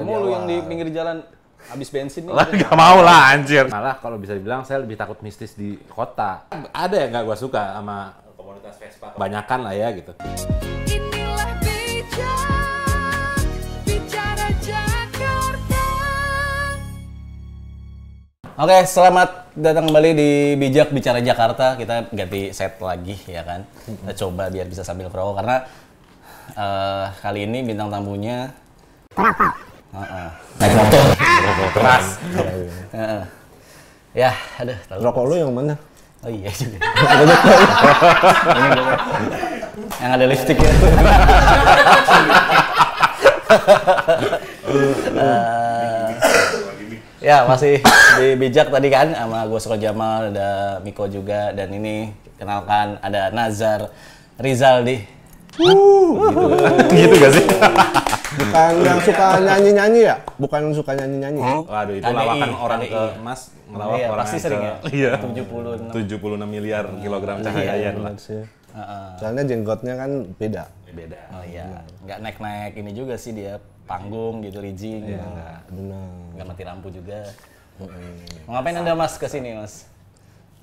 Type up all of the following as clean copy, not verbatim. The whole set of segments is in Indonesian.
mulu yang di pinggir jalan habis bensin nih. Lah nggak mau lah anjir. Malah kalau bisa dibilang saya lebih takut mistis di kota. Ada yang nggak gue suka sama komunitas Vespa. Kebanyakan lah ya gitu. Inilah bijak, bicara Jakarta. Oke, selamat datang kembali di Bijak Bicara Jakarta. Kita ganti set lagi ya kan. Kita coba biar bisa sambil ngerokok karena kali ini bintang tamunya naik motor. Keras. Ya, aduh. Rokok lu yang mana? Oh iya juga. Ini gue. Yang ada lipstiknya. Ya, masih di Bijak tadi kan sama gue Sro Jamal, ada Miko juga, dan ini kenalkan ada Nazar Rizaldi. Gitu gak sih? Bukan yang suka nyanyi-nyanyi ya? Bukan yang suka nyanyi-nyanyi. Waduh, itu KDI, lawakan orang KDI. ke Mas, ngelawak Iya, orang pasti ke- sering ya? Iya. 76. 76 miliar kilogram cahaya ya. Benar sih. Soalnya jenggotnya kan beda. Beda. Oh iya, nggak naik-naik ini juga sih dia, panggung gitu, rigging. Benar. Nggak mati lampu juga. Mau ngapain Anda Mas kesini Mas?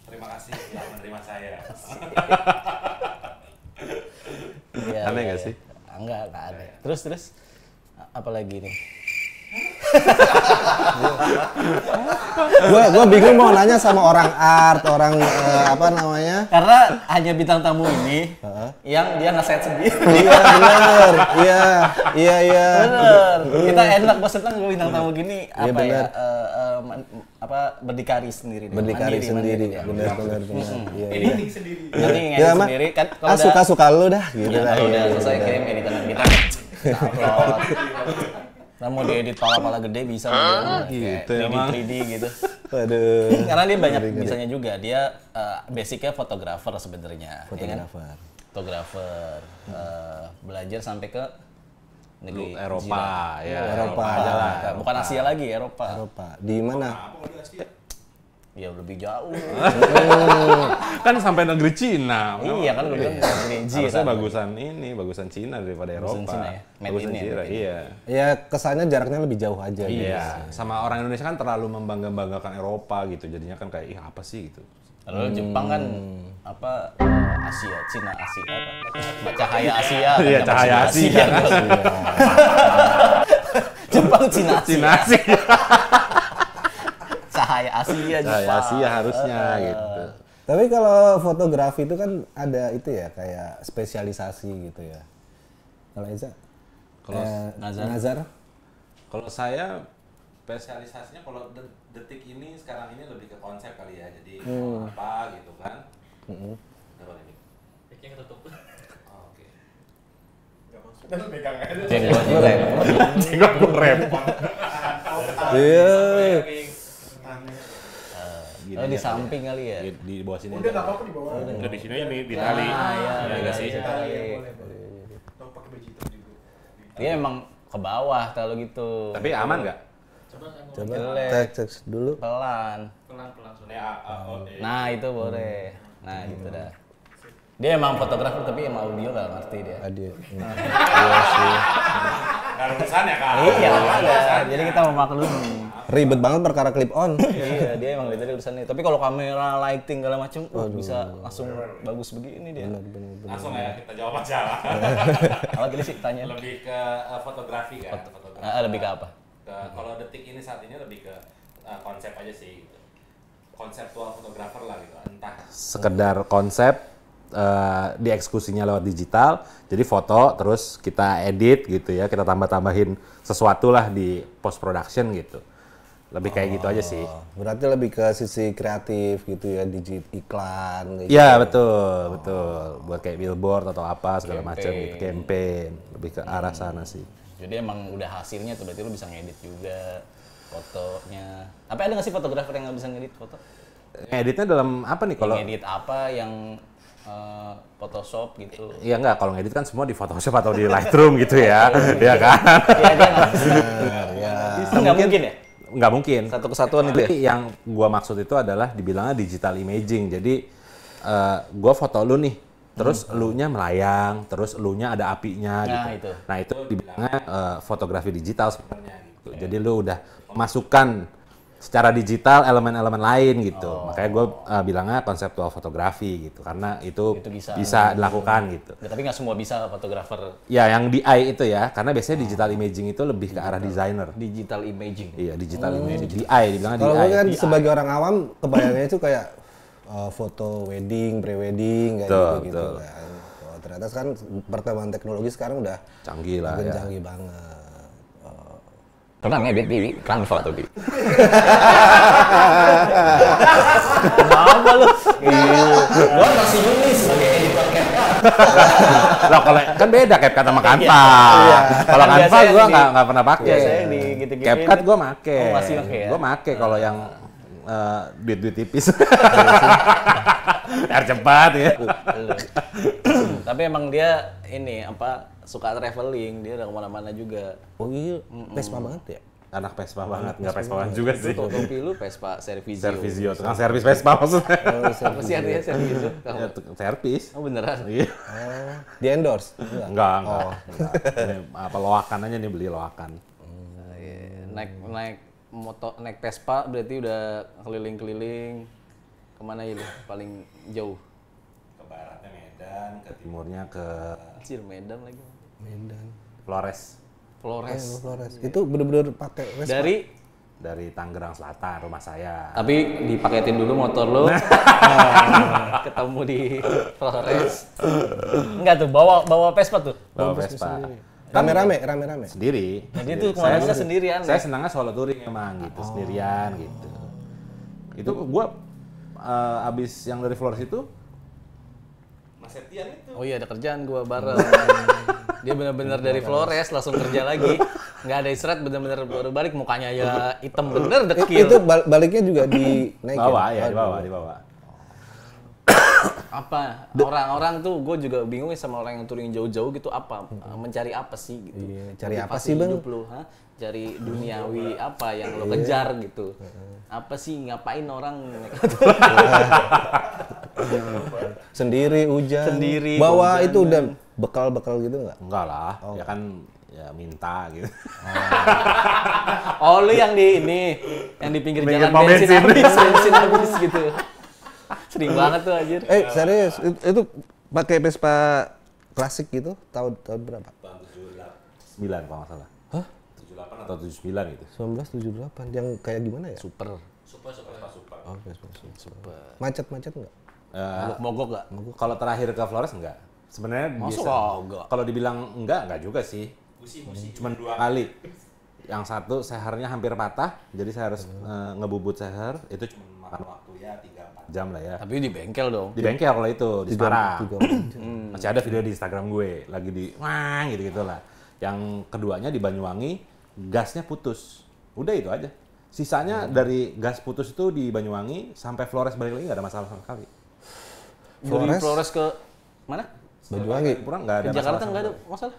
Terima kasih telah menerima saya. Iya, Aneh iya, nggak iya. sih? Enggak aneh. Terus apa lagi nih? Gua bingung mau nanya sama orang art, orang apa namanya? Karena hanya bintang tamu ini yang dia nge-set sendiri. Iya benar. Iya. Bener. Kita enak bos tentang bintang tamu gini Iya, apa ya? bener. Berdikari sendiri. deh. Berdikari sendiri. ya. Benar. Iya. Nanti Ya, ngedit Mak. sendiri kan kalau udah Suka-suka lu dah gitu ya, lah. kalau udah Iya. selesai kirim editan kita upload. Nah, mau diedit pala-pala gede bisa Gitu kayak 3D, emang. 3D gitu. Waduh. Karena dia banyak bisanya juga. Dia basicnya fotografer sebenarnya. ya kan? Fotografer. Belajar sampai ke negeri Eropa, jiran. ya. Eropa aja lah. Bukan Asia lagi, Eropa. Eropa. Di mana? Ya lebih jauh. Kan sampai negeri Cina. Iya kan gue bilang negeri Harusnya jiran. bagusan Cina daripada Bagusan Eropa. Cina ya? Made Bagusan in ya, Cina, made in. iya. Ya kesannya jaraknya lebih jauh aja. gitu. Iya, sama orang Indonesia kan terlalu membanggakan Eropa gitu. Jadinya kan kayak, ih apa sih gitu. Lalu Jepang kan apa Asia, Cina Asia apa? Cahaya Asia. kan, Iya, nama cahaya Cina Asia. Jepang Cina Asia. Cina sih. Cahaya Asia Jepang. Cahaya Asia harusnya gitu. Tapi kalau fotografi itu kan ada itu ya kayak spesialisasi gitu ya. Kalau Eza? Kalau Nazar? Kalau saya spesialisasinya kalau detik ini sekarang ini lebih ke konsep kali ya. Jadi mau apa gitu kan. Apa ini? Mic-nya ketutup. Oh, oke. Jenggot goreng. Jenggot goreng. Iya. Oh di samping kali ya. Di bawah sini. Udah nggak apa-apa di bawah. Udah di sini aja di tali. Ah, iya, Ya nggak sih? Lo pakai baju hitam juga. Dia emang ke bawah kalau gitu. Tapi aman nggak? Coba kan Coba Jelek. cek dulu. Pelan. pelan-pelan. Nah itu boleh. Nah gitu dah. Dia emang fotografer tapi emang audio nggak ngerti dia. Adik. Nggak ada urusannya kan? Iya, ada. Jadi kita mau maklum. Ribet banget perkara clip on. Iya, dia emang dari urusannya. Tapi kalau kamera, lighting segala macem, bisa langsung bagus begini dia. Langsung ya kita jawab aja. Apa gini sih tanya? Lebih ke fotografi kan? Fotografi. Lebih ke apa? Kalau detik ini saat ini lebih ke konsep aja sih gitu. Konseptual fotografer lah gitu. Entah sekedar konsep dieksekusinya lewat digital, jadi foto terus kita edit gitu ya, kita tambah-tambahin sesuatu lah di post production gitu. Lebih kayak gitu aja sih. Berarti lebih ke sisi kreatif gitu ya, iklan gitu. Iya betul. Buat kayak billboard atau apa segala macam gitu, campaign. Lebih ke arah sana sih. Jadi emang udah hasilnya tuh berarti lu bisa ngedit juga fotonya. Tapi ada nggak sih fotografer yang nggak bisa ngedit foto? Editnya dalam apa nih kalau? Ngedit apa yang Photoshop gitu? Iya enggak, kalau ngedit kan semua di Photoshop atau di Lightroom gitu ya, ya kan? Iya dia nggak bisa. Nggak mungkin ya? Nggak mungkin. Satu kesatuan itu ya? Tapi yang gua maksud itu adalah dibilangnya digital imaging. Jadi gua foto lu nih, terus elunya melayang, terus elunya ada apinya Nah, gitu. itu. Nah itu dibilangnya fotografi digital sebenarnya. Gitu. Jadi lu udah masukkan secara digital elemen-elemen lain gitu. Makanya gue bilangnya konseptual fotografi gitu, karena itu bisa dilakukan gitu. Ya, tapi nggak semua bisa fotografer Ya, yang DI itu ya, karena biasanya digital imaging itu lebih ke arah designer. digital imaging. Iya, digital imaging. DI, dibilangnya Kalau gue DI. kan sebagai orang awam kebayangnya itu kayak foto wedding, pre-wedding kayak Betul, gitu betul. kan. Oh, ternyata kan perkembangan teknologi sekarang udah Canggih lah makin ya. canggih banget. Pernah ngedit di Canva tuh, Bi? Kenapa lu? Gua masih Yunis sebagai editor CapCut. Loh, kalau kan beda CapCut sama Canva. Iya. Kalau Kan Canva biasanya gue di- nggak pernah pakai. biasanya di gitu-gituin. CapCut gue make. Oh, masih pakai ya? Gue make kalau yang duit-duit tipis. Biar cepat ya. Tapi emang dia ini apa suka traveling, dia udah kemana-mana juga. Oh iya, Vespa banget ya? Anak Vespa banget, nggak Vespa banget juga sih. Itu topi lu Vespa Servizio. Servizio, tukang servis Vespa maksudnya. Apa sih artinya Servizio? Ya, servis. Oh beneran? Iya. Di endorse? Enggak. Enggak. Ini apa loakan aja nih, beli loakan. Naik Vespa berarti udah keliling-keliling. Kemana ya lu paling jauh? Ke baratnya Medan, ke timurnya ke Anjir, Medan lagi. Medan. Flores. Flores. Flores. Itu bener-bener pakai Vespa. Dari Tangerang Selatan, rumah saya. Tapi dipaketin dulu motor lu. Ketemu di Flores. Enggak tuh, bawa Vespa tuh. Bawa Vespa. Rame-rame. Sendiri. Nah, dia tuh kemana-mana sendirian. Saya senangnya solo touring emang gitu, sendirian gitu. Itu gua abis yang dari Flores itu Mas Septian itu. Oh iya, ada kerjaan gua bareng. Dia benar-benar dari Flores langsung kerja lagi. Nggak ada istirahat, benar-benar baru balik mukanya ya hitam bener dekil. Itu baliknya juga dinaikin? Bawa ya, dibawa. Apa orang-orang tuh gue juga bingung ya sama orang yang touring jauh-jauh gitu, apa mencari apa sih gitu. Iya, cari apa Motivasi sih, Bang? hidup lu, ha? Cari duniawi apa yang lo kejar gitu. Apa sih, ngapain orang Sendiri, hujan. Sendiri, Bawa kehujanan. itu udah bekal-bekal gitu nggak? Enggak lah, ya kan ya minta gitu. Oh, lu yang di ini, yang di pinggir Pinggir jalan pom bensin. bensin habis gitu. Sering banget tuh anjir. Serius, itu pakai Vespa klasik gitu tahun berapa? Tahun 79 kalau nggak salah. Hah? 78 atau 79 gitu. 1978 yang kayak gimana ya? Super. Super. Oh, Vespa super. Macet-macet nggak? Mogok gak? Kalau terakhir ke Flores enggak. Sebenarnya Masa bisa. enggak? Kalau dibilang enggak juga sih. Cuman 2 kali. Yang satu sehernya hampir patah, jadi saya harus ngebubut seher. Itu cuma makan waktu ya 3-4 jam lah ya. Tapi di bengkel dong. Di bengkel kalau itu, di Semarang. 3 Masih ada video di Instagram gue, lagi di wah gitu-gitu lah. Yang keduanya di Banyuwangi, gasnya putus. Udah itu aja. Sisanya dari gas putus itu di Banyuwangi sampai Flores balik lagi nggak ada masalah sama sekali. Dari Flores ke mana? Banyuwangi. Kurang nggak ada Ke Jakarta masalah nggak ada sama masalah?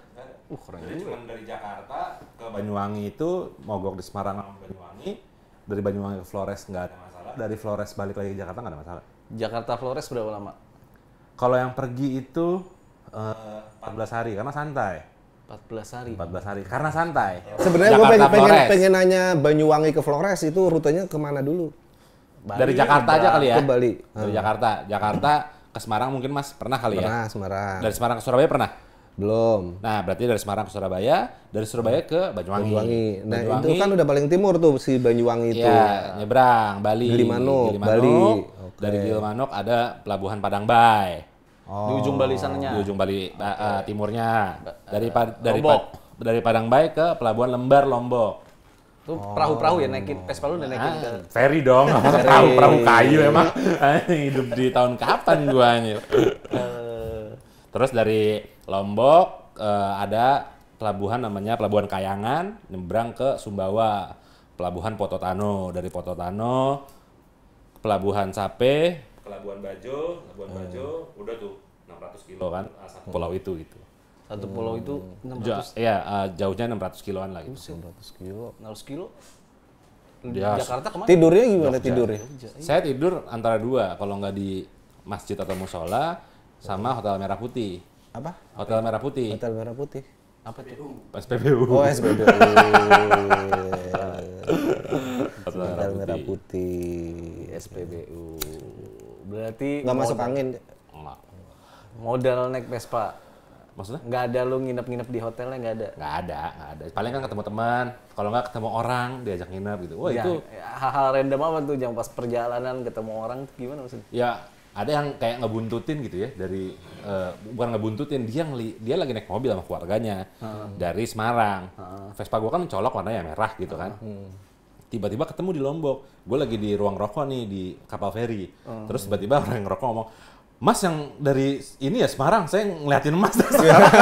sekali. Jadi cuma dari Jakarta ke Banyuwangi itu mogok di Semarang sama Banyuwangi. Dari Banyuwangi ke Flores nggak ada masalah. Dari Flores balik lagi ke Jakarta nggak ada masalah. Jakarta Flores berapa lama? Kalau yang pergi itu 14 hari karena santai. 14 hari. 14 hari karena santai. Sebenarnya gue Jakarta, Flores. pengen nanya Banyuwangi ke Flores itu rutenya kemana dulu? Dari Jakarta aja kali ya. Ke Bali. Dari Jakarta ke Semarang mungkin Mas pernah kali ya. Pernah Semarang. Dari Semarang ke Surabaya pernah. Belum. Nah, berarti dari Semarang ke Surabaya, dari Surabaya ke Banyuwangi. Banyuwangi. Nah, itu kan udah paling timur tuh si Banyuwangi itu. Iya, nyebrang Bali. Gilimanuk, Bali. Oke. Dari Gilimanuk ada pelabuhan Padang Bay. Di ujung Bali sananya. Di ujung Bali timurnya. Lombok. Dari Padang Bay ke pelabuhan Lembar Lombok. Tuh perahu-perahu ya naikin Vespa lu udah naikin ke Ferry dong, perahu kayu emang. Hidup di tahun kapan gua ini. Terus dari Lombok ada pelabuhan namanya Pelabuhan Kayangan, nyebrang ke Sumbawa. Pelabuhan Pototano, dari Pototano Pelabuhan Sape, Pelabuhan Bajo, udah tuh 600 kilo kan satu pulau itu gitu. satu pulau itu 600 Jauhnya 600 kiloan lah gitu. 100 kilo. 600 kilo. Ya, Jakarta kemana? Tidurnya gimana tidurnya? Saya tidur antara dua, kalau nggak di masjid atau musola, sama Hotel Merah Putih. Apa? Hotel Merah Putih. Hotel Merah Putih. Apa tuh? SPBU. Oh, SPBU. Merah Merah putih. SPBU. Berarti Nggak masuk angin. Enggak. modal naik Vespa. Maksudnya? Nggak ada lu nginep-nginep di hotelnya, nggak ada. Nggak ada. Paling kan ketemu teman, kalau nggak ketemu orang diajak nginep gitu. Wah Ya, itu hal-hal random apa tuh yang pas perjalanan ketemu orang tuh gimana maksudnya? ya ada yang kayak ngebuntutin gitu ya dari bukan ngebuntutin, dia lagi naik mobil sama keluarganya dari Semarang. Vespa gua kan mencolok warnanya merah gitu kan. Tiba-tiba ketemu di Lombok. Gue lagi di ruang rokok nih di kapal feri. Terus tiba-tiba orang yang ngerokok ngomong, "Mas yang dari ini ya Semarang, saya ngeliatin Mas dari Semarang."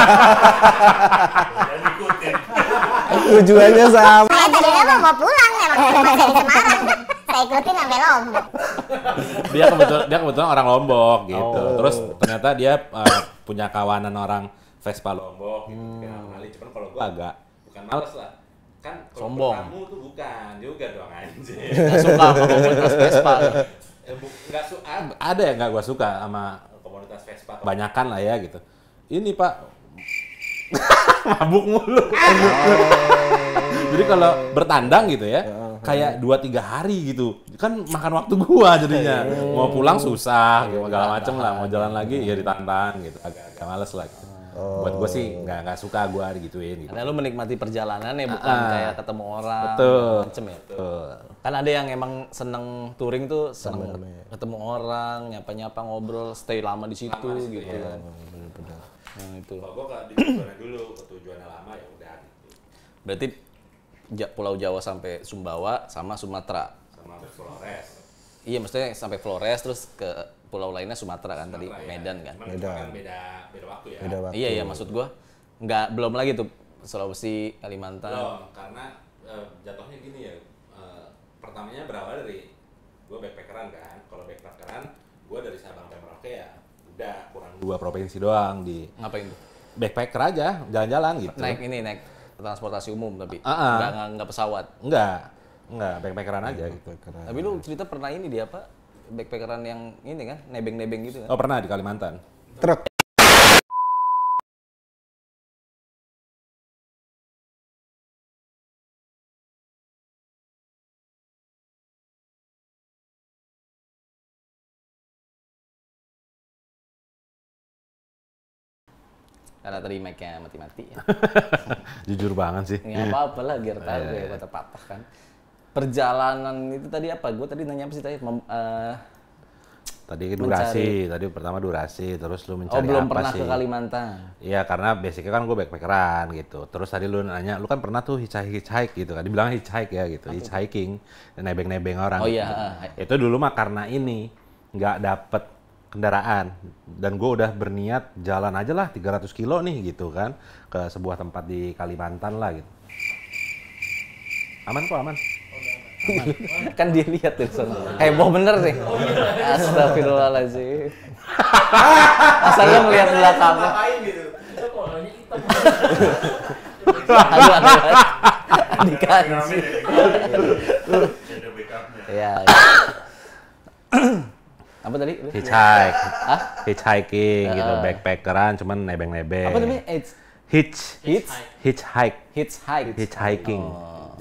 Tujuannya sama. Saya tadinya mau pulang emang masih di Semarang. Saya ikutin sampai Lombok. Dia kebetulan orang Lombok gitu. Terus ternyata dia punya kawanan orang Vespa Lombok gitu. Cuman kalau gue agak bukan males lah. Kan kalau Sombong. bertamu tuh bukan juga dong anjing. Nggak suka sama komunitas Vespa. Ada yang nggak gue suka sama komunitas Vespa. Kebanyakan lah ya gitu. Ini Pak mabuk mulu. Jadi kalau bertandang gitu ya, kayak 2-3 hari gitu. Kan makan waktu gua jadinya. Mau pulang susah, gitu, segala macem lah. Mau jalan lagi ya ditantang gitu. Agak males lah. Gitu. Buat gua sih nggak suka gua digituin gitu. Karena lu menikmati perjalanan ya, bukan kayak ketemu orang. Betul. Macem ya. Betul. Kan ada yang emang seneng touring tuh, seneng ketemu orang, nyapa-nyapa, ngobrol, stay lama di situ gitu kan. Yang itu. Kalau gua di tujuannya dulu, ke tujuannya lama ya udah gitu. Berarti Pulau Jawa sampai Sumbawa sama Sumatera. Sama Flores. Iya, maksudnya sampai Flores terus ke pulau lainnya Sumatera kan tadi, Sumatera, ya. Medan kan. Cuman itu kan beda waktu ya. Beda waktu. Iya, iya maksud gua belum lagi tuh Sulawesi, Kalimantan. Belum, karena jatuhnya gini ya. Pertamanya berawal dari gue backpackeran kan. Kalau backpackeran, gue dari Sabang sampai Merauke ya udah kurang 2 provinsi doang di Ngapain tuh? backpacker aja, jalan-jalan gitu. Naik transportasi umum tapi Ah. nggak pesawat. Enggak, backpackeran aja gitu. Tapi lu cerita pernah ini dia apa? Backpackeran yang ini kan, nebeng-nebeng gitu kan? Oh pernah di Kalimantan. Truk. Karena tadi mic-nya mati-mati ya. Jujur banget sih. Nggak apa-apa lah, biar tahu ya patah-patah kan. Perjalanan itu tadi apa? Gue tadi nanya apa sih tadi? Tadi durasi, tadi pertama durasi, terus lu mencari Oh, belum apa pernah sih? ke Kalimantan. Iya, karena basicnya kan gue backpackeran gitu. Terus tadi lu nanya, lu kan pernah tuh hitchhike gitu kan? Dibilang hitchhike ya gitu, hitchhiking, nebeng-nebeng orang. Oh gitu. iya, Itu dulu mah karena ini nggak dapet kendaraan dan gue udah berniat jalan aja lah 300 kilo nih gitu kan ke sebuah tempat di Kalimantan lah gitu. Aman kok aman. Kan dia lihat tuh sana. Heboh bener nih. Astagfirullahaladzim. Asal lu ngeliat belakangnya. Aduh. Dikasih. Iya. Apa tadi? Hitchhike, Hah? hitchhiking gitu, backpackeran, cuman nebeng-nebeng. Apa namanya? Hitchhike, Hitchhiking.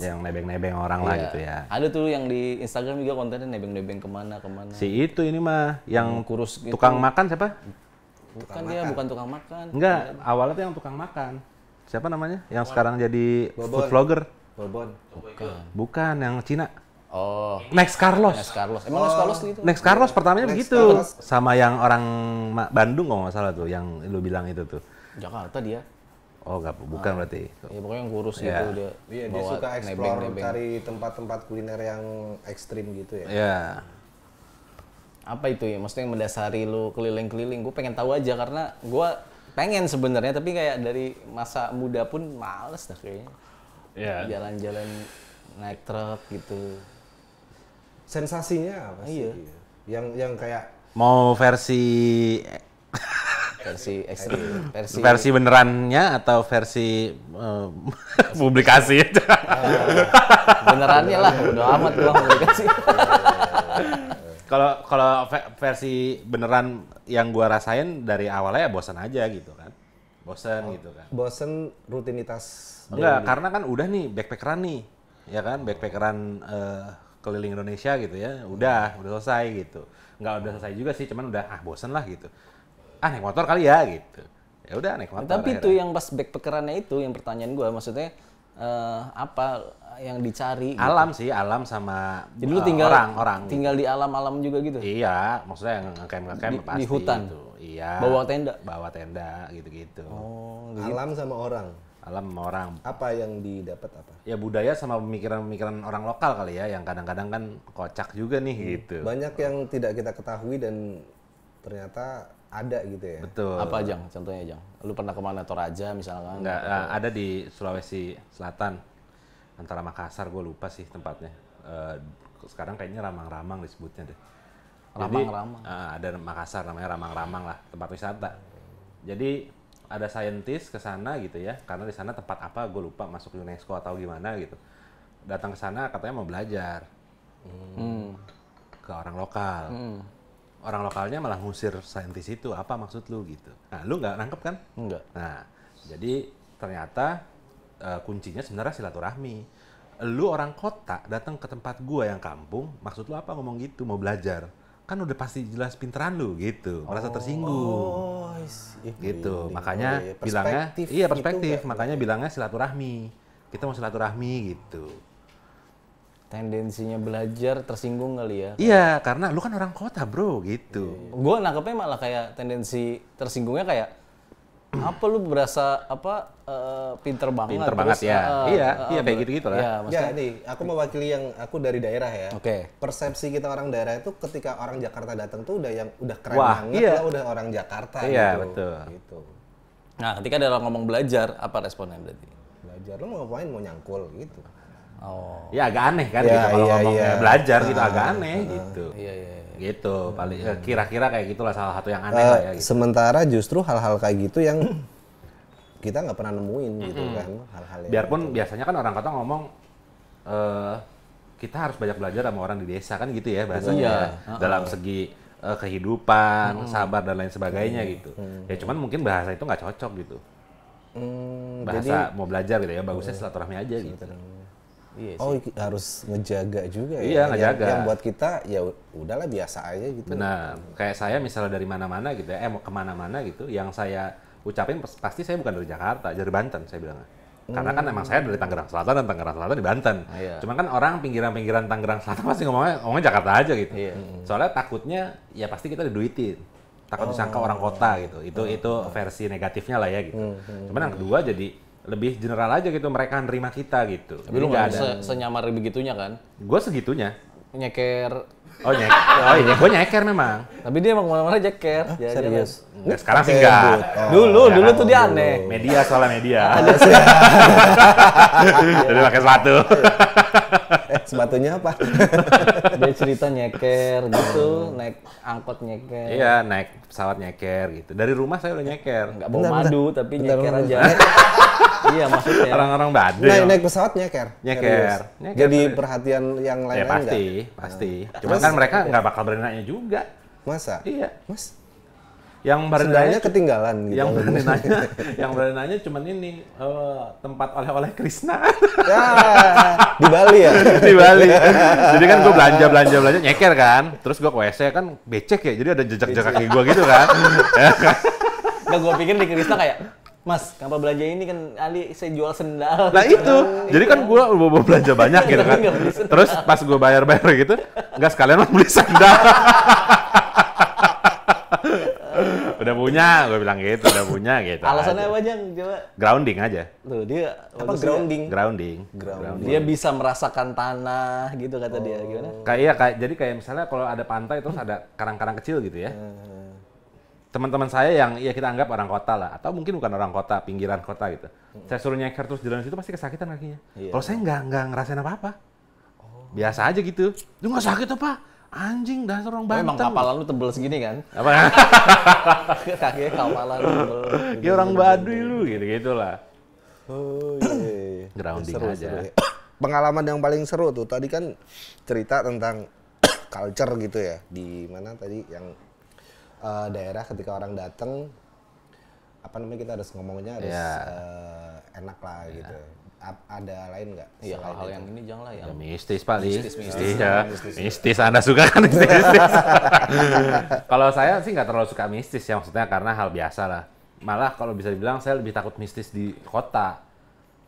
yang nebeng-nebeng orang lah Iya. gitu ya. Ada tuh yang di Instagram juga kontennya nebeng-nebeng kemana. Si itu ini mah yang kurus gitu. tukang makan siapa? Bukan dia, bukan tukang makan. Enggak, awalnya tuh yang tukang makan. Siapa namanya? Yang sekarang jadi food vlogger? Bobon. Bukan, yang Cina. Oh, Next Carlos. Nes Carlos. Emang Nes Carlos gitu? Next Carlos pertamanya Next begitu. Carlos. Sama yang orang Bandung kalau nggak salah tuh, yang lu bilang itu tuh. Jakarta dia. Oh, nggak, bukan berarti. Ya pokoknya yang kurus Iya. gitu dia. Iya, dia bawa suka explore, nebeng-nebeng. cari tempat-tempat kuliner yang ekstrim gitu ya. Ya. Apa itu ya? Maksudnya yang mendasari lu keliling-keliling. Gue pengen tahu aja karena gue pengen sebenarnya, tapi kayak dari masa muda pun males dah kayaknya. Iya. Jalan-jalan naik truk gitu. Sensasinya apa sih? Iya. Yang kayak Mau versi Versi ekstrim. versi benerannya atau versi publikasi aja? Benerannya lah. Udah amat gua komunikasi. Kalau versi beneran yang gua rasain dari awalnya ya bosan aja gitu kan. bosen gitu kan. Bosen rutinitas. Enggak, karena kan udah nih backpackeran nih, ya kan, backpackeran keliling Indonesia gitu ya, udah selesai gitu. Nggak udah selesai juga sih, cuman udah bosen lah gitu. Naik motor kali ya gitu. Ya udah naik motor. Tapi itu akhirnya. yang pas backpackerannya itu yang pertanyaan gua, maksudnya apa yang dicari? Alam sih, alam sama Jadi lu tinggal orang-orang. tinggal di alam-alam juga gitu. Iya, maksudnya yang ngecamp pasti di hutan? gitu. Iya. Bawa tenda gitu-gitu. Oh, Alam sama orang. Alam sama orang. Apa yang didapat apa? Ya budaya sama pemikiran-pemikiran orang lokal kali ya, yang kadang-kadang kan kocak juga nih gitu. Banyak yang tidak kita ketahui dan ternyata ada gitu ya. Betul. apa Jang? Contohnya Jang? Lu pernah kemana Toraja misalkan? Enggak, ada di Sulawesi Selatan. Antara Makassar, gue lupa sih tempatnya. Sekarang kayaknya Ramang-Ramang disebutnya deh. Ramang-Ramang. Ada Makassar namanya Ramang-Ramang lah, tempat wisata. Jadi ada saintis ke sana gitu ya, karena di sana tempat apa gue lupa, masuk UNESCO atau gimana gitu. Datang ke sana katanya mau belajar ke orang lokal. Orang lokalnya malah ngusir saintis itu, apa maksud lu gitu. Nah, lu nggak nangkep kan? Enggak. Nah, jadi ternyata kuncinya sebenarnya silaturahmi. Lu orang kota datang ke tempat gua yang kampung, maksud lu apa ngomong gitu, mau belajar? Kan udah pasti jelas pinteran lu gitu, merasa tersinggung. Gitu. Makanya bilangnya perspektif, makanya bilangnya silaturahmi. Kita mau silaturahmi gitu. Tendensinya belajar tersinggung kali ya. Iya, karena lu kan orang kota, Bro, gitu. Gue nangkepnya malah kayak tendensi tersinggungnya kayak apa lu berasa pinter banget. Pinter banget ya. Iya, kayak gitu-gitu lah. Iya, Ya maksudnya nih, aku mewakili yang aku dari daerah ya. Oke. Persepsi kita orang daerah itu ketika orang Jakarta datang tuh udah keren Wah, banget iya. lah, udah orang Jakarta Iya, gitu. betul. Gitu. Nah, ketika ada orang ngomong belajar, apa responnya berarti? Belajar lu mau ngapain, mau nyangkul gitu. Oh, Ya agak aneh kan Iya, gitu kalau iya, ngomongnya iya. belajar gitu agak aneh gitu. iya iya. Gitu, paling kira-kira kayak gitulah salah satu yang aneh lah ya gitu. Sementara justru hal-hal kayak gitu yang kita nggak pernah nemuin gitu kan, hal-hal yang Biarpun biasanya kan orang kota ngomong kita harus banyak belajar sama orang di desa kan gitu ya bahasanya. Iya. Dalam segi kehidupan, sabar dan lain sebagainya gitu. Ya cuman mungkin bahasa itu nggak cocok gitu. Bahasa mau belajar gitu ya, bagusnya silaturahmi aja gitu. Iya. harus ngejaga juga ya. Iya, ngejaga. Yang buat kita ya udahlah biasa aja gitu. Benar. Kayak saya misalnya dari mana-mana gitu ya, mau kemana-mana gitu, yang saya ucapin pasti saya bukan dari Jakarta, dari Banten saya bilangnya. Karena kan emang saya dari Tangerang Selatan dan Tangerang Selatan di Banten. Iya. Cuman kan orang pinggiran-pinggiran Tangerang Selatan pasti ngomongnya Jakarta aja gitu. Iya. Soalnya takutnya ya pasti kita diduitin. Takut disangka orang kota gitu. Itu versi negatifnya lah ya gitu. Cuman yang kedua jadi lebih general aja gitu, mereka nerima kita gitu. Tapi lu nggak senyamar begitunya kan? Gue segitunya. Nyeker. Oh iya, gue nyeker memang. Tapi dia emang kemana-mana nyeker. Serius. Nggak, sekarang sih enggak. Dulu tuh dia aneh. Media soalnya media. Jadi pakai sepatu. Sepatunya apa? Dia cerita nyeker gitu, naik angkot nyeker. Iya, naik pesawat nyeker gitu. Dari rumah saya udah nyeker. Nggak bawa madu, tapi nyeker aja. Iya maksudnya. Orang-orang badai. Naik pesawat nyeker. Nyeker. Serius. Nyeker, Jadi serius. perhatian yang lain Ya pasti. Cuma kan mereka nggak bakal berani nanya juga. Masa? Iya. Mas, Yang berani sendalnya nanya, ketinggalan gitu. yang berani nanya cuman ini tempat oleh-oleh Krishna Ya, di Bali ya. di Bali. Jadi kan gue belanja nyeker kan. Terus gue ke WC kan becek ya. Jadi ada jejak-jejak kaki gue gitu kan. Nggak, gue pikir di Krishna kayak, Mas, kenapa belanja ini kan Ali saya jual sendal. Nah itu, jadi kan gue bawa belanja banyak gitu kan. Nggak beli sendal. Terus pas gue bayar gitu, nggak sekalian mas beli sendal. Udah punya, gue bilang gitu, udah punya gitu. Alasannya aja. apa Jang? Coba. Grounding aja. Tuh dia Apa bagus ya. grounding? Grounding. Dia bisa merasakan tanah gitu kata dia. Gimana? Jadi kayak misalnya kalau ada pantai terus ada karang-karang kecil gitu ya. Teman-teman saya yang ya kita anggap orang kota lah, atau mungkin bukan orang kota, pinggiran kota gitu. Saya suruh nyeker terus jalan situ pasti kesakitan kakinya. Kalau saya nggak ngerasain apa-apa. Biasa aja gitu. Lu nggak sakit apa? Anjing, dasar orang Banten. Emang kapalan lu tebel segini kan? Apa ya? Kakinya kapalan lu tebel. Ya orang Baduy lu gitu-gitu lah. Oh iya. Grounding Seru, aja. seru ya. Pengalaman yang paling seru tuh tadi kan cerita tentang culture gitu ya. Di mana tadi yang daerah ketika orang datang apa namanya kita harus ngomongnya harus Iya. enak lah gitu. Ada lain nggak? Iya, selain hal-hal itu? yang ini jangan lah Ya, yang mistis paling. Mistis. Iya, mistis. Anda suka kan mistis? Kalau saya sih nggak terlalu suka mistis ya, maksudnya karena hal biasa lah. Malah kalau bisa dibilang saya lebih takut mistis di kota.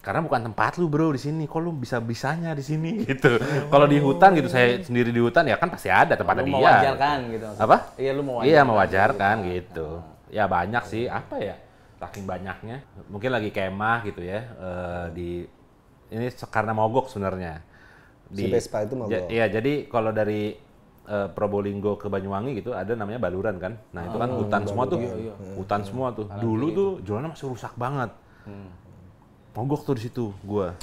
Karena bukan tempat lu bro di sini, kok lu bisa-bisanya di sini gitu. Kalau di hutan gitu, saya sendiri di hutan ya kan pasti ada tempatnya lu dia. mewajarkan gitu. Apa? Iya, lu mewajarkan. Iya mewajarkan gitu. Ya banyak sih, apa ya? Saking banyaknya. Mungkin lagi kemah gitu ya. Ini karena mogok sebenarnya. Si Vespa itu mogok. Iya, jadi kalau dari Probolinggo ke Banyuwangi gitu ada namanya Baluran kan. Nah, itu kan hutan semua tuh. Hutan semua tuh. Dulu tuh jalannya masih rusak banget. Mogok tuh di situ gua.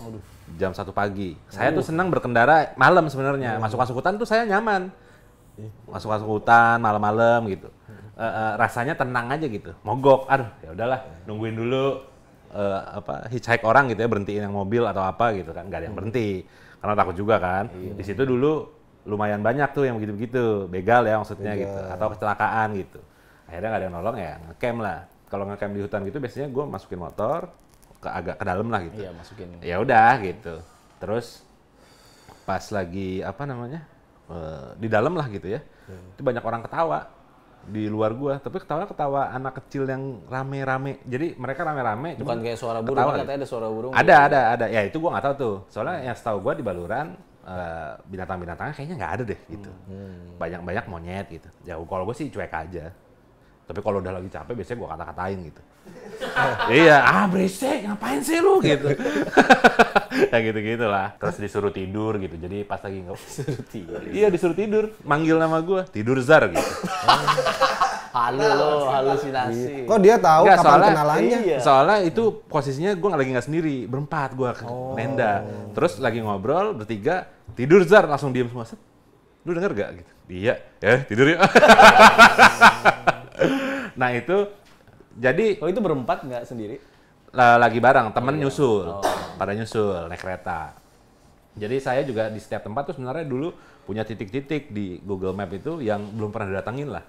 Jam 1 pagi. Saya tuh senang berkendara malam sebenarnya. Masuk-masuk hutan tuh saya nyaman. Masuk-masuk hutan malam-malam gitu. Rasanya tenang aja gitu. Mogok, aduh ya udahlah, nungguin dulu hitchhike orang gitu ya, berhentiin yang mobil atau apa gitu kan. Nggak ada yang berhenti. Karena takut juga kan. Di situ dulu lumayan banyak tuh yang begitu-begitu. Begal ya maksudnya gitu, atau kecelakaan gitu. Akhirnya nggak ada yang nolong ya, ngecamp lah. Kalau ngecamp di hutan gitu biasanya gua masukin motor agak ke dalam lah gitu. Iya, masukin. Ya udah gitu. Terus pas lagi apa namanya di dalam lah gitu ya, itu banyak orang ketawa di luar gua. Tapi ketawa anak kecil yang rame-rame. Jadi mereka rame-rame. Bukan cuman kayak suara burung, ketawa kan gitu. katanya ada suara burung. Ada. Ya itu gua nggak tahu tuh. Soalnya yang setahu gua di Baluran binatang-binatangnya kayaknya nggak ada deh gitu. Banyak-banyak monyet gitu. Ya kalau gua sih cuek aja. Tapi kalau udah lagi capek biasanya gua kata-katain gitu. Iya, berisik, ngapain sih lu gitu. Ya gitu-gitu lah. Terus disuruh tidur gitu. Jadi pas lagi Iya, disuruh tidur. Manggil nama gua, tidur Zar gitu. Halusinasi. Kok dia tahu Nggak, kapan soalnya- kenalannya? Iya. Soalnya itu posisinya gua lagi nggak sendiri, berempat gua ke Nenda. Terus lagi ngobrol bertiga, tidur Zar, langsung diem semua. Set. Lu denger gak gitu? Iya, ya tidur ya. Nah itu jadi Oh, itu berempat nggak sendiri? lagi bareng, temen nyusul, pada nyusul naik kereta. Jadi saya juga di setiap tempat tuh sebenarnya dulu punya titik-titik di Google Map itu yang belum pernah didatengin lah.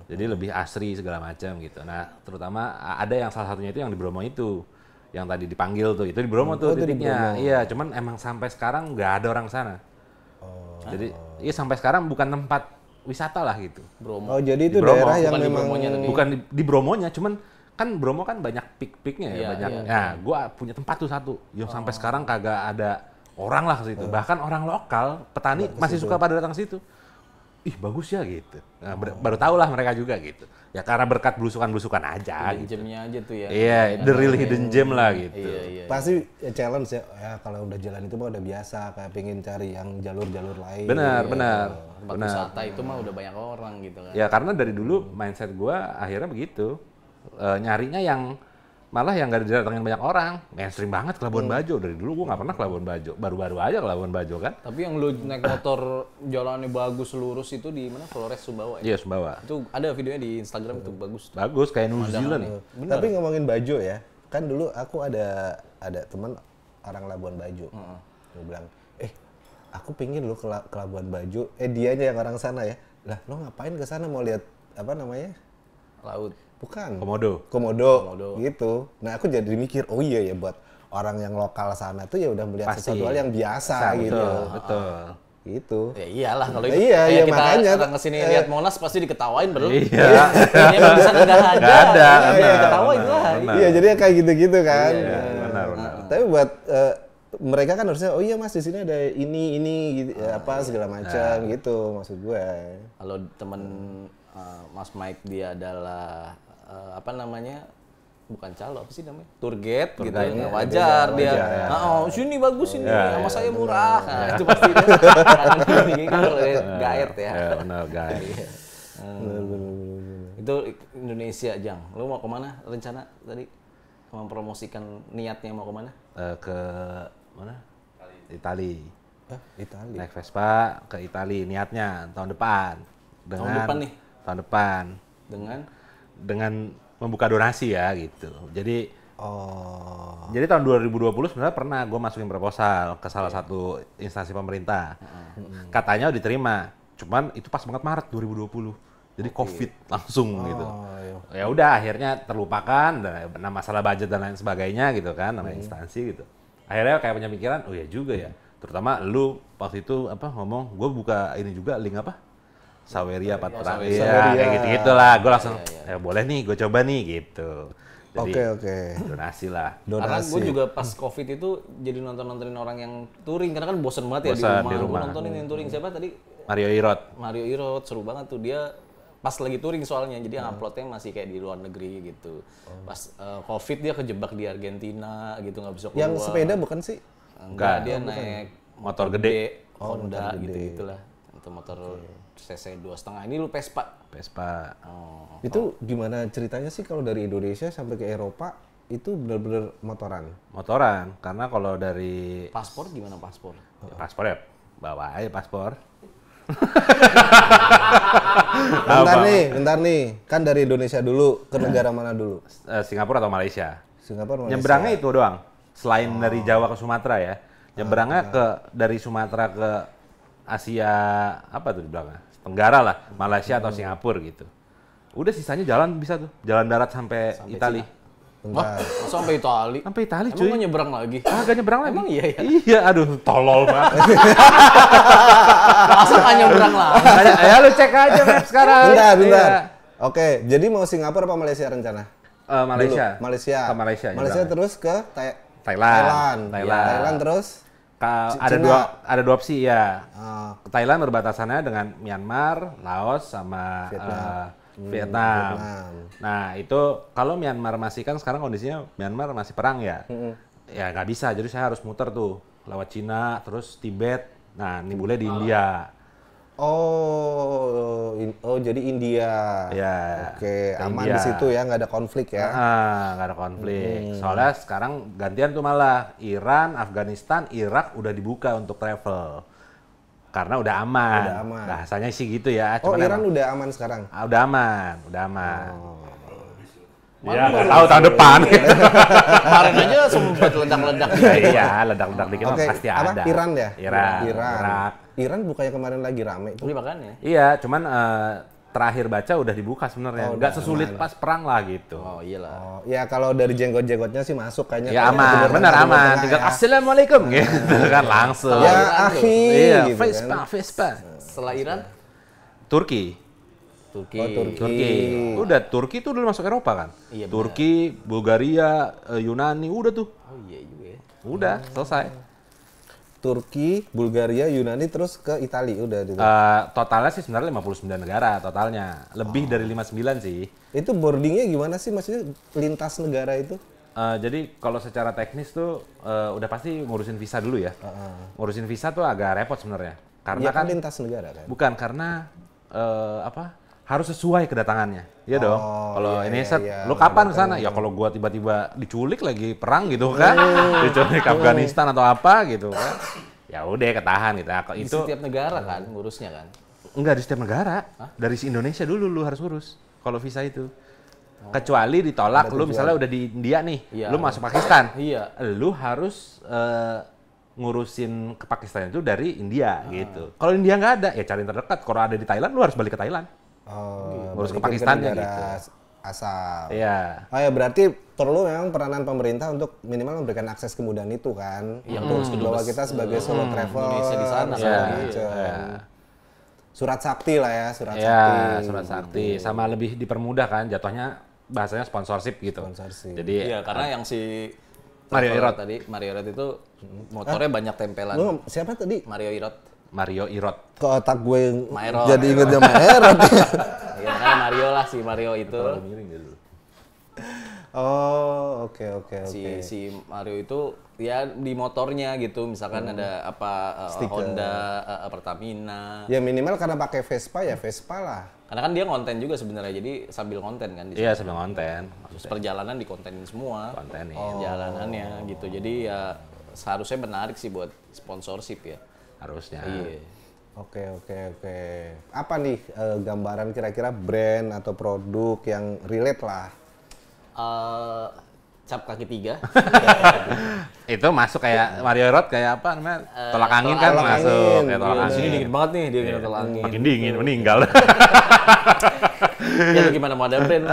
Jadi lebih asri segala macam gitu. Nah terutama ada yang salah satunya itu yang di Bromo itu, yang tadi dipanggil tuh, itu di Bromo tuh Oh, itu di titiknya. Bromo. Iya, cuman emang sampai sekarang nggak ada orang sana. Jadi iya sampai sekarang bukan tempat wisata lah gitu. Bromo. Oh, jadi itu Di Bromo, daerah yang bukan di memang Bromonya, tapi- Bukan di Bromonya, cuman kan Bromo kan banyak peak-peaknya ya, Iya, banyak. iya. Nah, gua punya tempat tuh satu yang sampai sekarang kagak ada orang lah ke situ. Bahkan orang lokal, petani masih suka pada datang ke situ. Ih, bagus ya gitu. Nah, baru tahu lah mereka juga gitu. Ya karena berkat belusukan-belusukan aja gitu. Jamnya aja tuh ya. Iya, the real hidden gem lah gitu. Iya. pasti challenge ya. Ya kalau udah jalan itu mah udah biasa, kayak pengen cari yang jalur-jalur lain. Benar. Tempat wisata itu mah udah banyak orang gitu kan. Ya karena dari dulu mindset gua akhirnya begitu. Nyarinya yang malah yang gak didatengin banyak orang. Mainstream banget ke Labuan Bajo. Dari dulu gua nggak pernah ke Labuan Bajo. Baru-baru aja ke Labuan Bajo kan. Tapi yang lu naik motor jalannya bagus lurus itu di mana? Flores Sumbawa ya? Iya, Sumbawa. Itu ada videonya di Instagram itu bagus. Bagus kayak New Zealand. Tapi ngomongin Bajo ya, kan dulu aku ada teman orang Labuan Bajo. Dia bilang, aku pingin lo ke Labuan Bajo. Dianya yang orang sana ya. Lah, lo ngapain ke sana mau lihat apa namanya? Laut. Bukan. Komodo. Gitu. Nah, aku jadi mikir, oh iya ya buat orang yang lokal sana tuh ya udah melihat Pasti. sesuatu hal yang biasa gitu. Betul. Gitu. Ya iyalah kalau itu. Iya, kayak iya, kita makanya. datang ke sini lihat Monas pasti diketawain bro. Iya. Ini emang bisa nggak ada. Nggak ada, benar. Diketawain lah. Benar. Iya, jadi kayak gitu-gitu kan. Iya, benar. Tapi buat mereka kan harusnya, oh iya mas di sini ada ini gitu, apa segala macam gitu maksud gue. Kalau temen Mas Mike dia adalah apa namanya, bukan calo, apa sih namanya, tour guide gitu guide, ya. ya. Wajar Beda, dia. wajar, ya. Oh sini bagus ini, Ya, sama ya, saya murah. Nah, itu pasti dia. Karena ini kan kalau guide ya. Ya, benar, guys. Itu Indonesia, Jang. Lu mau kemana rencana tadi? Mempromosikan niatnya mau kemana? Ke mana? Itali. Italia. Naik Vespa ke Itali niatnya tahun depan. depan nih? Tahun depan. Dengan Membuka donasi ya gitu. Jadi Oh. Jadi tahun 2020 sebenarnya pernah gue masukin proposal ke salah satu instansi pemerintah. Katanya diterima. Cuman itu pas banget Maret 2020. Jadi COVID langsung gitu. iya. Ya udah akhirnya terlupakan, dan masalah budget dan lain sebagainya gitu kan, namanya instansi gitu. Akhirnya kayak punya pikiran, oh ya juga ya. Terutama lu waktu itu ngomong, gue buka ini juga link apa? Saweria Patra. Iya, Saweria. kayak gitu-gitu lah. Gue langsung, ya boleh nih, gue coba nih gitu. Jadi Oke. donasi lah. Karena gue Donasi. juga pas COVID itu jadi nontonin orang yang touring karena kan bosen banget ya Bosan di di rumah. rumah. Gue nontonin yang touring siapa tadi? Mario Irot. Mario Irot, seru banget tuh dia pas lagi touring soalnya, jadi uploadnya masih kayak di luar negeri gitu. Pas COVID dia kejebak di Argentina gitu, nggak bisa keluar. Yang sepeda bukan sih? Enggak, dia naik Motor gede. Honda gitu-gitulah. Itu motor cc 2,5. Ini lu Vespa. Vespa. Itu gimana ceritanya sih kalau dari Indonesia sampai ke Eropa itu benar-benar motoran? Motoran, karena kalau dari Paspor gimana paspor? paspor ya bawa aja paspor. Bentar nih. Kan dari Indonesia dulu ke negara mana dulu? Singapura atau Malaysia. Singapura, Malaysia. Nyebrangnya itu doang. Selain dari Jawa ke Sumatera ya. Nyebrangnya dari Sumatera ke Asia apa tuh di belakang? Tenggara lah, Malaysia atau Singapura gitu. Udah sisanya jalan bisa tuh. Jalan darat sampai Italia. Bentar. Masa sampai Itali? Sampai Italia Emang cuy. nggak nyebrang lagi? Agak nyebrang lagi. Emang iya ya? Iya, aduh tolol banget. Masa nggak nyebrang lah? Ya lu cek aja map sekarang. Bentar. Iya. Oke, jadi mau Singapura apa Malaysia rencana? Malaysia. Dulu, Malaysia. Ke Malaysia. Malaysia nyebrangnya. terus ke Thailand. Thailand terus Ada Cina. dua opsi ya. ah, Thailand berbatasannya dengan Myanmar, Laos, sama Vietnam. Nah itu kalau Myanmar masih kan sekarang kondisinya Myanmar masih perang ya. Ya nggak bisa, jadi saya harus muter tuh lewat Cina, terus Tibet. Nah ini boleh di India. Oh, jadi India. Ya. Oke, ke aman India. di situ ya, nggak ada konflik ya. Nggak ada konflik. Soalnya sekarang gantian tuh malah Iran, Afghanistan, Irak udah dibuka untuk travel. Karena udah aman. Udah aman. Bahasanya sih gitu ya. Oh, Cuman Iran emang- udah aman sekarang. udah aman. Ya, nggak tahu tahun depan. Kemarin aja sempat ledak-ledak. Iya, ledak-ledak dikit mah Oke, pasti apa? ada. Iran ya? Iran. Irak. Iran bukannya kemarin lagi rame tuh. Ini makanya. Iya, cuman terakhir baca udah dibuka sebenarnya. Nggak sesulit pas perang lah gitu. Oh iyalah. Oh, ya kalau dari jenggot-jenggotnya sih masuk kayaknya. Ya Kayaknya aman, Timur benar Tengah, Timur aman. Tengah Tinggal ya. assalamualaikum gitu kan langsung. Ya, Iran tuh. akhi. Iya, gitu Vespa, kan. Vespa. Setelah Iran, Turki. Turki. Oh, Turki. Turki. Udah Turki tuh dulu masuk Eropa kan? Iya, benar. Turki, Bulgaria, Yunani, udah tuh. Oh iya juga ya. Udah, selesai. Turki, Bulgaria, Yunani terus ke Italia udah gitu. Totalnya sih sebenarnya 59 negara totalnya. Lebih dari 59 sih. Itu boardingnya gimana sih, maksudnya lintas negara itu? Jadi kalau secara teknis tuh udah pasti ngurusin visa dulu ya. Ngurusin visa tuh agak repot sebenarnya. Karena Iya kan kan lintas negara kan. bukan karena harus sesuai kedatangannya. Iya dong. Kalau iya, ini iya, set, iya. lu kapan ke sana? Ya kalau gua tiba-tiba diculik lagi perang gitu kan. Diculik Afghanistan atau apa gitu kan. Ya udah ketahan gitu. Nah, Di itu setiap negara kan ngurusnya kan. enggak di setiap negara. Dari si Indonesia dulu lu harus ngurus kalau visa itu. Kecuali ditolak, lu misalnya udah di India nih, Iya. lu masuk Pakistan. Iya. Lu harus ngurusin ke Pakistan itu dari India gitu. Kalau India nggak ada, ya cari yang terdekat. Kalau ada di Thailand, lu harus balik ke Thailand. Oh, Ngurus ke balikin Pakistannya negara gitu. asal. Iya. Oh ya berarti perlu memang peranan pemerintah untuk minimal memberikan akses kemudahan itu kan. Yang untuk bahwa kita sebagai solo travel Indonesia di sana Iya. macam. Surat sakti lah ya, surat Ya, sakti. surat sakti. Sama lebih dipermudah kan, jatuhnya bahasanya sponsorship gitu. Sponsorship. Jadi Iya, karena yang si Mario Irot tadi, Mario Irot itu motornya banyak tempelan. Lu siapa tadi? Mario Irot. Mario Irot. Ke otak gue Maerot. jadi ingetnya Maerot. Iya, makanya Mario lah si Mario itu. Oh, oke. Si Mario itu ya di motornya gitu, misalkan ada apa Stiker. Honda, Pertamina. Ya minimal karena pakai Vespa ya Vespa lah. Karena kan dia konten juga sebenarnya, jadi sambil konten kan di Iya, situ. sambil konten. Terus perjalanan dikontenin semua. Kontenin. Perjalanannya gitu. Jadi ya seharusnya menarik sih buat sponsorship ya. Harusnya. Iya. Oke. Apa nih gambaran kira-kira brand atau produk yang relate lah? Eh, cap kaki 3. Itu masuk kayak Mario Road kayak apa namanya? Tolak angin kan tolak masuk angin. kayak tolak Di angin. sini dingin banget nih, dia kena tolak angin. Makin dingin, meninggal. Ya lu gimana mau ada brand?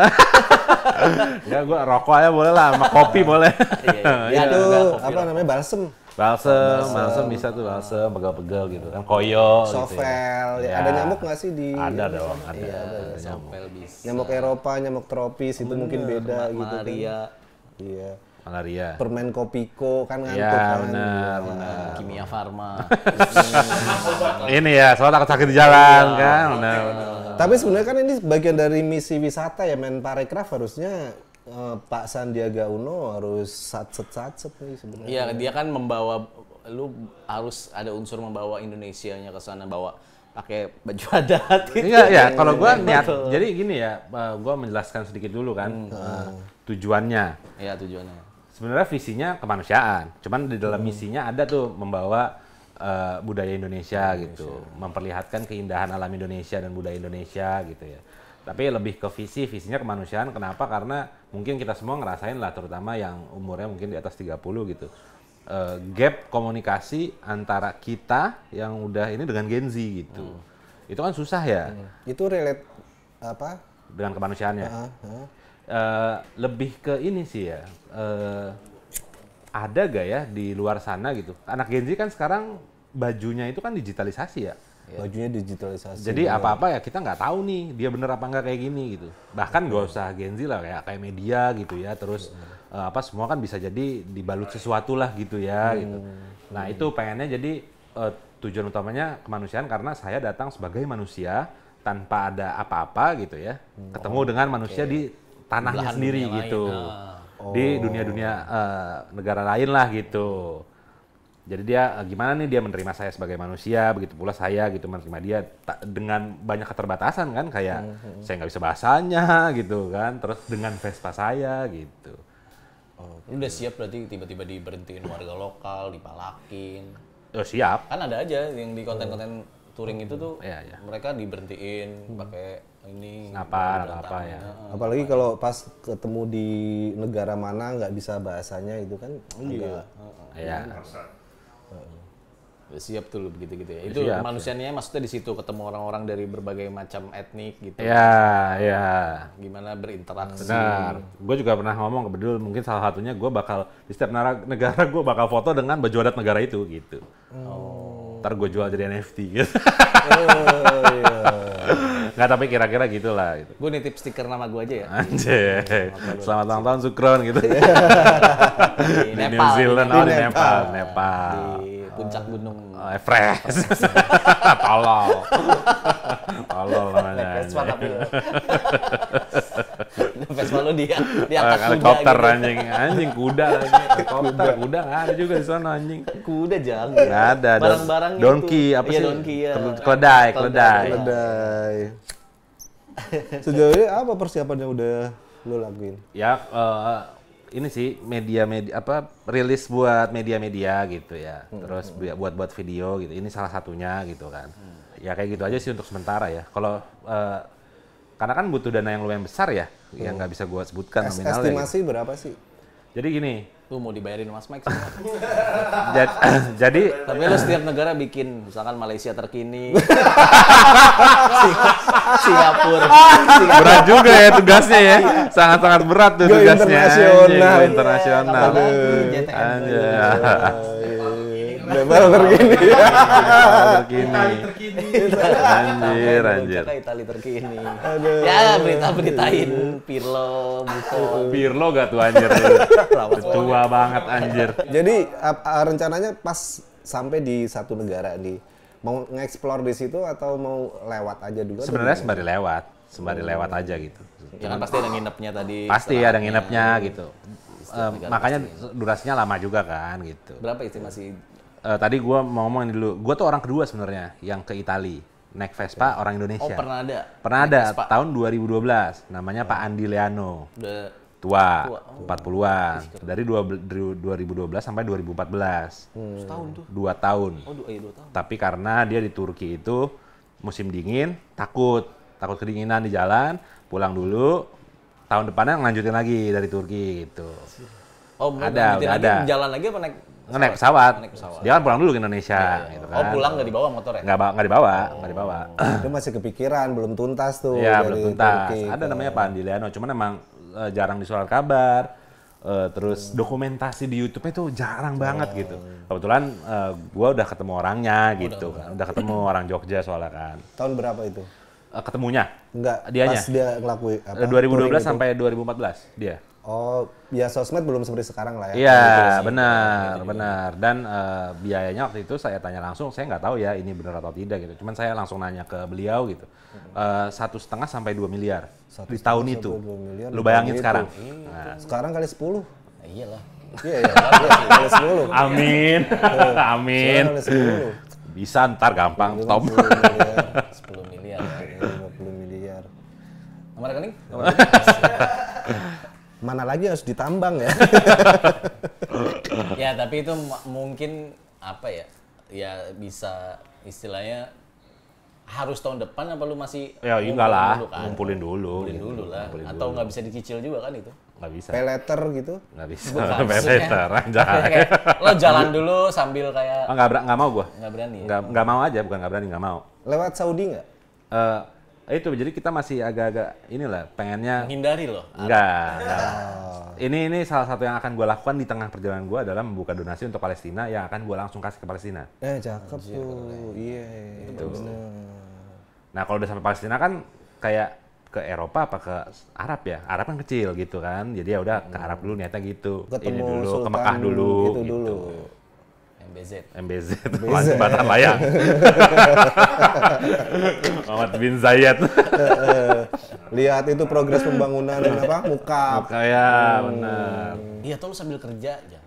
Ya gua rokok aja boleh lah, sama kopi boleh. Iya, iya. Itu Ada kopi apa namanya balsem, Balsem bisa tuh balsem, pegel-pegel gitu kan. Koyo gitu ya. sovel. Ya. Ada nyamuk nggak sih di? Ada dong, ada. Iya, Nyamuk. sopel bisa. Nyamuk Eropa, nyamuk tropis itu mungkin beda gitu kan. Malaria, Iya. Malaria. Permen Kopiko kan ngantuk Iya, kan. benar. Kimia Farma. Ini ya, soalnya takut sakit di jalan kan. Benar. Tapi sebenarnya kan ini bagian dari misi wisata ya, Menparekraf harusnya Pak Sandiaga Uno harus satset nih sebenarnya. Iya, dia kan membawa, lu harus ada unsur membawa Indonesianya ke sana, bawa pakai baju adat gitu. Iya, ya. Kalau gua niat, Betul. jadi gini ya, gua menjelaskan sedikit dulu kan tujuannya. Iya, tujuannya. Sebenarnya visinya kemanusiaan, cuman di dalam misinya ada tuh membawa budaya Indonesia gitu, memperlihatkan keindahan alam Indonesia dan budaya Indonesia gitu ya. Tapi lebih ke visinya kemanusiaan. Kenapa? Karena mungkin kita semua ngerasain lah, terutama yang umurnya mungkin di atas 30 gitu. Gap komunikasi antara kita yang udah ini dengan Gen Z gitu. Itu kan susah ya Itu relate apa? dengan kemanusiaannya. Lebih ke ini sih ya. Ada gak ya di luar sana gitu? Anak Gen Z kan sekarang bajunya itu kan digitalisasi ya. Bajunya digitalisasi. Jadi apa-apa ya kita nggak tahu nih dia bener apa nggak kayak gini gitu. Bahkan gak usah Gen Z lah, kayak media gitu ya. Terus apa semua kan bisa jadi dibalut sesuatu lah gitu ya gitu. Nah itu pengennya jadi tujuan utamanya kemanusiaan, karena saya datang sebagai manusia tanpa ada apa-apa gitu ya. Ketemu dengan manusia di tanahnya Belahan sendiri dunia gitu. lain. Di dunia-dunia negara lain lah gitu. Jadi dia gimana nih dia menerima saya sebagai manusia, begitu pula saya gitu menerima dia dengan banyak keterbatasan kan, kayak saya nggak bisa bahasanya gitu kan, terus dengan Vespa saya gitu. Lu udah siap berarti tiba-tiba diberhentiin warga lokal, dipalakin. Oh siap. Kan ada aja yang di konten-konten touring itu tuh, Iya, iya. mereka diberhentiin pakai ini. Apa ya. Apalagi kalau pas ketemu di negara mana nggak bisa bahasanya itu kan agak Iya. Udah siap tuh lu begitu-gitu ya. Itu Siap, manusianya maksudnya di situ ketemu orang-orang dari berbagai macam etnik gitu. Iya, iya. Gimana berinteraksi. Benar. Gue juga pernah ngomong ke Bedul, mungkin salah satunya gue bakal di setiap negara gue bakal foto dengan baju adat negara itu gitu. Ntar gue jual jadi NFT gitu. Nggak, tapi kira-kira gitulah gitu. Gue nitip stiker nama gue aja ya. Anjir. Selamat ulang tahun Sukron gitu. Di Di New Nepal. Zealand, oh di Nepal. Di puncak gunung. Everest. Tolol. Tolol namanya. Vespa tapi. Vespa lu di Ah, atas kuda helikopter gitu. anjing kuda lagi. Helikopter, kuda nggak ada juga di sana anjing. Kuda jangan. Nggak ada. Barang-barang gitu. Donkey, apa Iya, sih? donkey ya. Keledai. kedai. Sejauh ini apa persiapannya udah lu lakuin? Ya, ini sih media-media apa rilis buat media-media gitu ya. Terus buat video gitu. Ini salah satunya gitu kan. Ya kayak gitu aja sih untuk sementara ya. Kalau karena kan butuh dana yang lumayan besar ya, yang nggak bisa gua sebutkan nominalnya. Estimasi berapa sih? Jadi gini, Lu mau dibayarin Mas Mike semua. jadi Tapi lu setiap negara bikin, misalkan Malaysia terkini, Singapura, berat juga ya tugasnya ya, sangat-sangat berat tuh Go tugasnya. internasional. Anjing, go internasional. Apalagi JTM. Anjir. Global terkini. Terkini. Anjir. Itali terkini. Ya berita-beritain Pirlo, Buffon. Pirlo gak tuh anjir? Tua banget anjir. Jadi rencananya pas sampai di satu negara nih, mau nge-explore di situ atau mau lewat aja dulu? Sebenarnya sembari lewat aja gitu. Ya kan pasti ada nginepnya tadi. Pasti ada nginepnya gitu. Negara Makanya durasinya lama juga kan gitu. Berapa estimasi? Tadi gua mau ngomongin dulu, gua tuh orang kedua sebenarnya yang ke Itali naik Vespa orang Oh Indonesia. pernah ada? Pernah ada Vespa. tahun 2012, namanya Pak Andi Leano. Udah Tua, Tua. 40-an. Dari 2012 sampai 2014. setahun tuh. 2 tahun. Oh 2 tahun. Tapi karena dia di Turki itu musim dingin, takut kedinginan di jalan, pulang dulu. Tahun depannya ngelanjutin lagi dari Turki gitu. Oh, mau Ada, lanjutin udah lagi, ada. jalan lagi apa naik Naik pesawat. Naik pesawat. Dia kan pulang dulu ke Indonesia gitu kan. Oh, pulang nggak dibawa motor ya? Nggak dibawa. Itu masih kepikiran, belum tuntas tuh. Iya, dari belum tuntas. Turki Ada ke- namanya Pak Andiliano, cuman emang jarang di surat kabar. Terus dokumentasi di YouTube itu jarang banget gitu. Kebetulan gua udah ketemu orangnya gitu kan. Udah ketemu orang Jogja soalnya kan. Tahun berapa itu? Ketemunya Enggak, Dianya? pas dia ngelakuin apa? 2012 touring itu. sampai 2014 dia. Oh, ya sosmed belum seperti sekarang lah ya. Iya, benar. Dan biayanya waktu itu saya tanya langsung, saya nggak tahu ya ini benar atau tidak gitu. Cuman saya langsung nanya ke beliau gitu. 1,5 sampai 2 miliar di tahun 1,5 itu. sampai 2 miliar Lu di bayangin tahun sekarang. itu. Nah, Sekarang kali 10. Iyalah. Iya, kali 10. amin. Amin. Kali 10. Bisa ntar gampang stop. 50 miliar. 10 miliar. 50 miliar. Nomor rekening? Mana lagi harus ditambang ya? Ya, tapi itu mungkin apa ya? Ya bisa istilahnya harus tahun depan apa lu masih Ya enggak lah, dulu kan? ngumpulin dulu. Ngumpulin gitu. dulu lah. Ngumpulin Atau dulu. nggak bisa dicicil juga kan itu? Nggak bisa. Pay letter gitu. Nggak bisa. Bukan, Pay maksudnya. letter, anjay. Kayak lo jalan dulu sambil kayak Oh, nggak mau gua. nggak berani. Ya? Nggak mau aja, bukan nggak berani, nggak mau. Lewat Saudi nggak? Itu jadi kita masih agak-agak inilah pengennya Menghindari loh. enggak. Ini salah satu yang akan gue lakukan di tengah perjalanan gue adalah membuka donasi untuk Palestina yang akan gue langsung kasih ke Palestina. Cakep tuh. Iya. Bener. Nah kalau udah sampai Palestina kan kayak ke Eropa apa ke Arab ya? Arab kan kecil gitu kan. Jadi ya udah ke Arab dulu niatnya gitu. Ketemu Ini dulu ke Sultan Mekah dulu itu gitu. dulu. MBZ. MBZ, Jembatan Layang. Muhammad bin Zayed. Lihat itu progres pembangunan dan apa? Mukab. Kayak benar. Iya, tuh lu sambil kerja aja.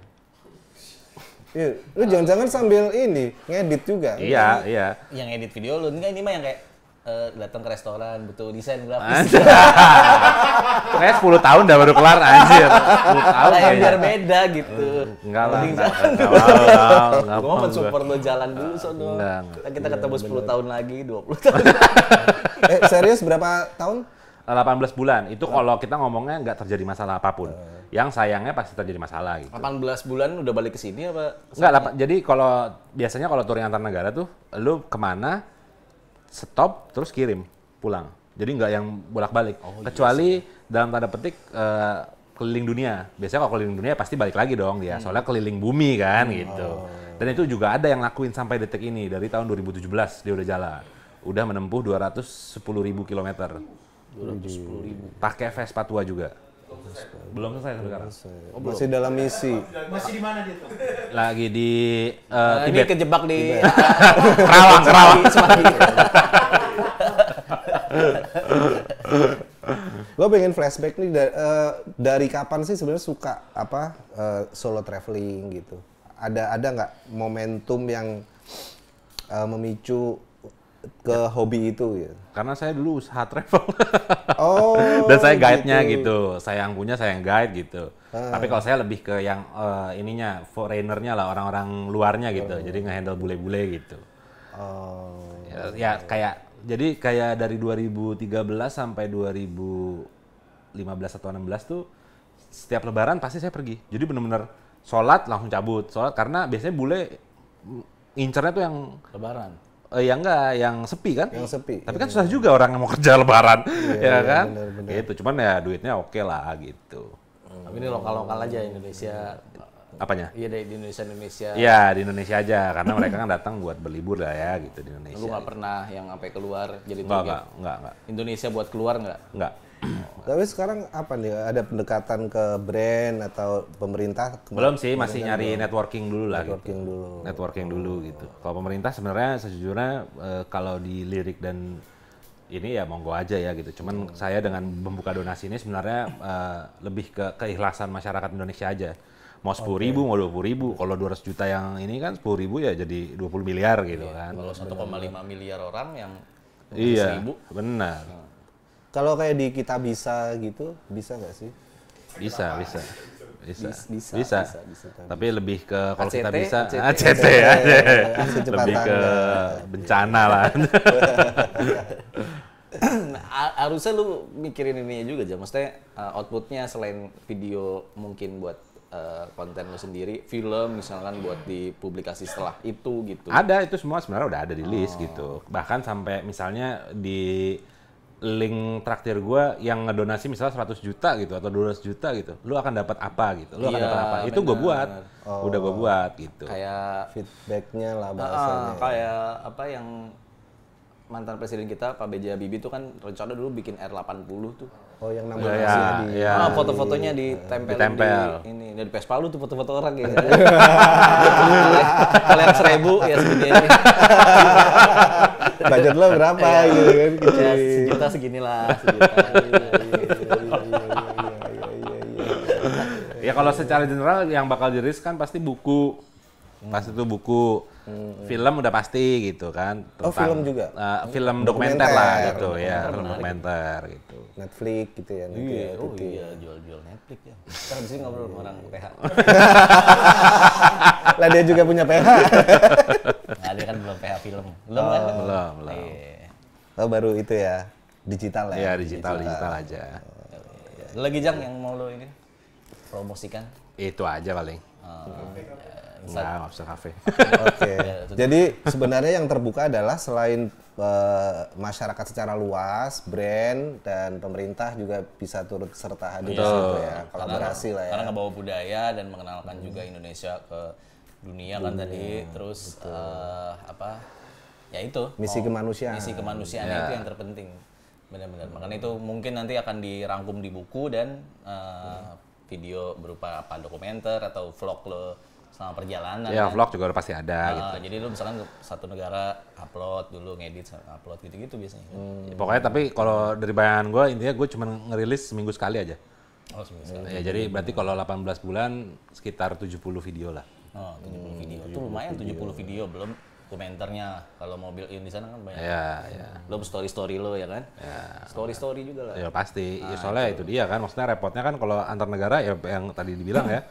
Iya, lu jangan-jangan sambil ini ngedit juga. Iya, iya. Yang edit video lu enggak, ini mah yang kayak datang ke restoran butuh desain grafis. Anjir. Kayak 10 tahun udah baru kelar anjir. 10 tahun Lah, yang kayaknya. biar beda gitu. Enggak lah. Mending Enggak jalan. Gua mau mau mensupport lo jalan dulu sono. Enggak. Kita ketemu 10 tahun lagi, 20 tahun. Serius berapa tahun? 18 bulan. Itu kalau kita ngomongnya nggak terjadi masalah apapun. Yang sayangnya pasti terjadi masalah gitu. 18 bulan udah balik ke sini apa? Enggak, jadi kalau biasanya kalau touring antar negara tuh, lu kemana, stop, terus kirim, pulang. Jadi nggak yang bolak-balik. Kecuali dalam tanda petik keliling dunia. Biasanya kalau keliling dunia pasti balik lagi dong dia. Soalnya keliling bumi kan gitu. Dan itu juga ada yang lakuin sampai detik ini. Dari tahun 2017 dia udah jalan. Udah menempuh 210.000 kilometer. 210.000. Pakai Vespa tua juga. Belum selesai sampai sekarang. Masih dalam misi. Masih di mana dia tuh? Lagi di Ini Tibet. kejebak di Kerawang. Semanggi. Gue pengen flashback nih dari kapan sih sebenarnya suka apa solo traveling gitu. Ada nggak momentum yang memicu ke hobi itu gitu? Karena saya dulu usaha travel. Oh. Dan saya guide-nya gitu. Saya yang punya, saya yang guide gitu. Tapi kalau saya lebih ke yang ininya, foreigner-nya lah, orang-orang luarnya gitu. Jadi nge-handle bule-bule gitu. Oh. Ya kayak, jadi kayak dari 2013 sampai 2015 atau 16 tuh, setiap lebaran pasti saya pergi. Jadi bener-bener sholat langsung cabut. Sholat karena biasanya bule ngincernya tuh yang Lebaran. ya enggak, yang sepi kan? Yang sepi. Tapi kan susah juga orang yang mau kerja lebaran, ya kan? bener-bener. Gitu, cuman ya duitnya oke lah gitu. Tapi ini lokal-lokal aja Indonesia. Apanya? Iya dari di Indonesia. Iya di Indonesia aja, karena mereka kan datang buat berlibur lah ya gitu di Indonesia. Lu nggak pernah yang sampai keluar jadi Enggak, target enggak. Indonesia buat keluar nggak? Enggak. Tapi sekarang apa nih? Ada pendekatan ke brand atau pemerintah? Belum sih, masih nyari networking dulu lah. Networking gitu. dulu. Networking dulu gitu. Kalau pemerintah sebenarnya sejujurnya kalau dilirik dan ini ya monggo aja ya gitu. Cuman saya dengan membuka donasi ini sebenarnya lebih ke keikhlasan masyarakat Indonesia aja. Mau 10.000, mau 20.000. Kalau 200 juta yang ini kan 10.000 ya jadi 20 miliar gitu kan. Kalau 1,5 miliar orang yang Iya, 1.000. benar. Kalau kayak di Kita Bisa gitu, bisa nggak sih? Bisa. Bisa. Tapi lebih ke kalau kita ACT, bisa ACT. ACT aja. Aksi cepat Lebih ke tanggap. bencana lah. Nah, harusnya lu mikirin ini juga aja. Maksudnya outputnya selain video mungkin buat konten lu sendiri, film misalkan buat dipublikasi setelah itu gitu? Ada, itu semua sebenarnya udah ada di list gitu. Bahkan sampai misalnya di link traktir gua yang ngedonasi misalnya 100 juta gitu atau 200 juta gitu, lu akan dapat apa gitu, lu akan Iya, dapat apa, itu gue benar. buat, udah gue buat gitu. Kayak Feedbacknya lah bahasanya. kayak apa yang mantan presiden kita Pak B.J. Habibie itu kan rencana dulu bikin R80 tuh. Oh yang nama Ya, nasinya di ya. Foto-fotonya ditempel Ditempel. di ini dari Vespa lu tuh foto-foto orang ya. Kalian 1.000 ya segini. budget lo berapa gitu kan? Ya sejuta seginilah, sejuta. Ya kalau secara general yang bakal dirilis kan pasti buku, pasti itu buku, film udah pasti gitu kan. Oh, film juga? Film dokumenter lah Dokumenter. gitu ya, film dokumenter gitu. Netflix gitu ya. nanti Iya, ya, oh gitu. iya jual-jual Netflix ya. Kan di sini ngobrol sama orang PH. Lah dia juga punya PH. Nah, dia kan belum PH film. Belum kan? Belum. Iya. Oh baru itu ya, digital ya? Iya digital aja. Lagi Jang yang mau lo ini promosikan? Itu aja paling. Insta- Nggak usah kafe. Oke. Jadi sebenarnya yang terbuka adalah selain masyarakat secara luas, brand dan pemerintah juga bisa turut serta hadir di situ ya, kolaborasi lah ya. Karena ngebawa budaya dan mengenalkan juga Indonesia ke dunia kan tadi. Terus apa? Ya itu. Misi mau- kemanusiaan. Misi kemanusiaan itu yang terpenting. Benar-benar. Makanya itu mungkin nanti akan dirangkum di buku dan video berupa apa dokumenter atau vlog lo selama perjalanan. Ya kan. vlog juga udah pasti ada gitu. Jadi lu misalkan ke satu negara upload dulu, ngedit, upload gitu-gitu biasanya. Ya, pokoknya tapi kalau dari bayangan gue intinya gue cuma ngerilis seminggu sekali aja. Oh, seminggu sekali. Ya jadi berarti kalau 18 bulan sekitar 70 video lah. Oh, 70 video. Itu lumayan 70 video belum dokumenternya. Kalau mobil in di sana kan banyak. Ya. Belum story-story lo ya kan? Story-story juga lah. Ya pasti. Ya, soalnya itu dia kan maksudnya repotnya kan kalau antar negara ya yang tadi dibilang ya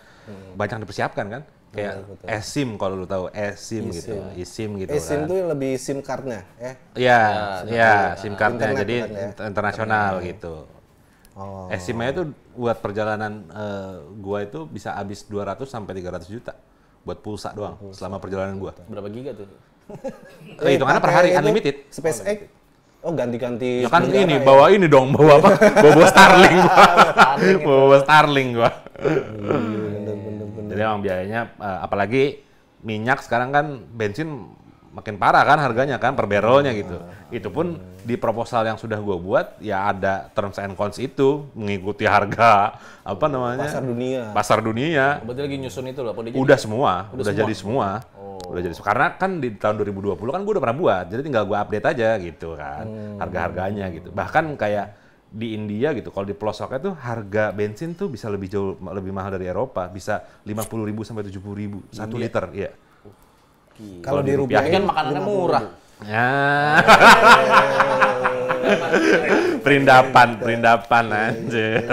banyak dipersiapkan kan. Kayak eSIM kalau lu tahu eSIM gitu. eSIM gitu SIM kan. tuh yang lebih SIM cardnya, Iya, SIM cardnya Internet jadi bukan ya? internasional gitu. Oh. eSIM-nya itu buat perjalanan gua itu bisa habis 200 sampai 300 juta buat pulsa doang selama perjalanan gua. Berapa giga tuh? Hitungannya per hari pakai itu unlimited. SpaceX. Oh ganti-ganti. Ya kan negara ini ya? bawa ini dong, bawa apa? Bawa Starlink gua. Bawa Starlink gua. Jadi emang biayanya apalagi minyak sekarang kan bensin makin parah kan harganya kan per barrelnya gitu. Itu pun di proposal yang sudah gua buat ya ada terms and cons itu mengikuti harga apa namanya? Pasar dunia. Berarti lagi nyusun itu loh. Udah semua, udah jadi semua. Udah jadi karena kan di tahun 2020 kan gue udah pernah buat, jadi tinggal gue update aja gitu kan, harga-harganya gitu. Bahkan kayak di India gitu, kalau di pelosoknya tuh harga bensin tuh bisa lebih jauh lebih mahal dari Eropa, bisa 50.000 sampai 70.000 1 liter, ya. Kalau di Tapi rupiah kan makanannya murah. Ya. Perindapan anjir.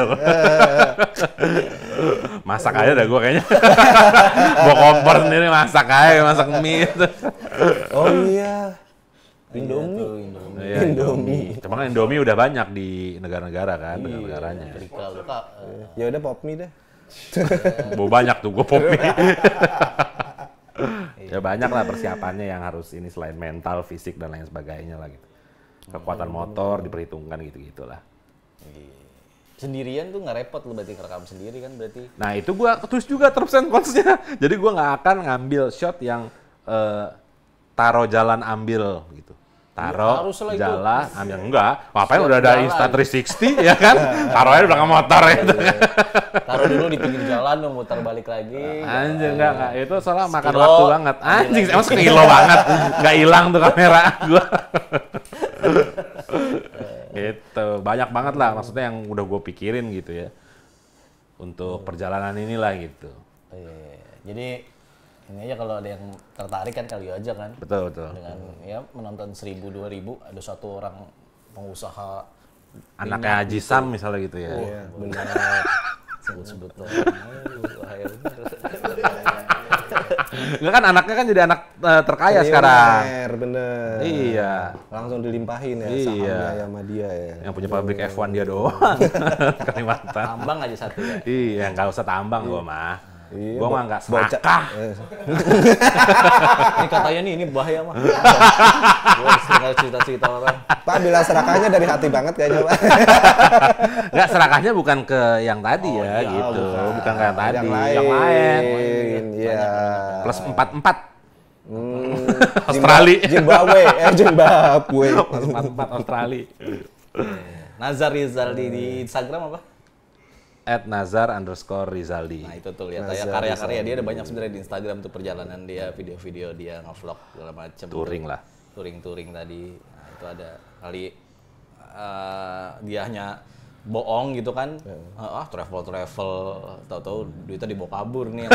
Masak aja dah gue kayaknya. Gua kompor sendiri masak aja, masak mie itu. Oh iya. Indomie. Iya, Indomie. Cuma kan Indomie udah banyak di negara-negara kan, negara-negaranya. Amerika lu Kak. Ya udah pop mie deh. Bawa banyak tuh gue pop mie. Ya banyak lah persiapannya yang harus ini selain mental, fisik dan lain sebagainya lah gitu. Kekuatan motor diperhitungkan gitu-gitulah. Sendirian tuh nggak repot lu berarti ngerekam sendiri kan berarti. Nah itu gua tulis juga terms and cons-nya. Jadi gua nggak akan ngambil shot yang taruh jalan ambil gitu. Taruh haruslah itu. jalan ambil enggak. Ngapain Siap udah ada jalan. Insta360 ya kan? Taruh aja di belakang motor ya. Taruh dulu di pinggir jalan dong muter balik lagi. Anjir enggak. Itu soalnya makan Sekilo. waktu banget. Anjing emang sekilo banget. Enggak hilang tuh kamera gua. Gitu. Banyak banget lah maksudnya yang udah gue pikirin gitu ya. Untuk perjalanan inilah gitu. Iya. Jadi ini aja kalau ada yang tertarik kan kali aja kan. Betul, betul. Dengan ya menonton 1.000 2.000 ada satu orang pengusaha Anaknya Haji Sam misalnya gitu ya. Iya, benar. sebut-sebut loh. Enggak kan anaknya kan jadi anak terkaya sekarang. Bener. Iya. Langsung dilimpahin ya Iya. sahamnya sama dia ya. Yang punya pabrik F1 dia doang. Kalimantan. Tambang aja satu ya. Iya, nggak usah tambang gua mah. Iya, Gua mah nggak bocah. serakah. Ini katanya nih, ini bahaya mah. Gua dengar cerita-cerita orang. Pak, bila serakahnya dari hati banget kayaknya, Pak. Nggak, serakahnya bukan ke yang tadi ya, iya, gitu. Bukan ke yang tadi. Yang lain. Yang lain. Iya. Plus 44. Australia. Zimbabwe. Plus 44 Australia. Nazar Rizaldi di Instagram apa? @nazar_rizaldi. Nah itu tuh lihat Nazar ya karya-karya Rizaldi. dia ada banyak sebenarnya di Instagram tuh perjalanan dia, video-video dia ngevlog segala macam. Touring lah. Touring tadi. Nah, itu ada kali dia hanya bohong gitu kan. Travel tahu-tahu duitnya dibawa kabur nih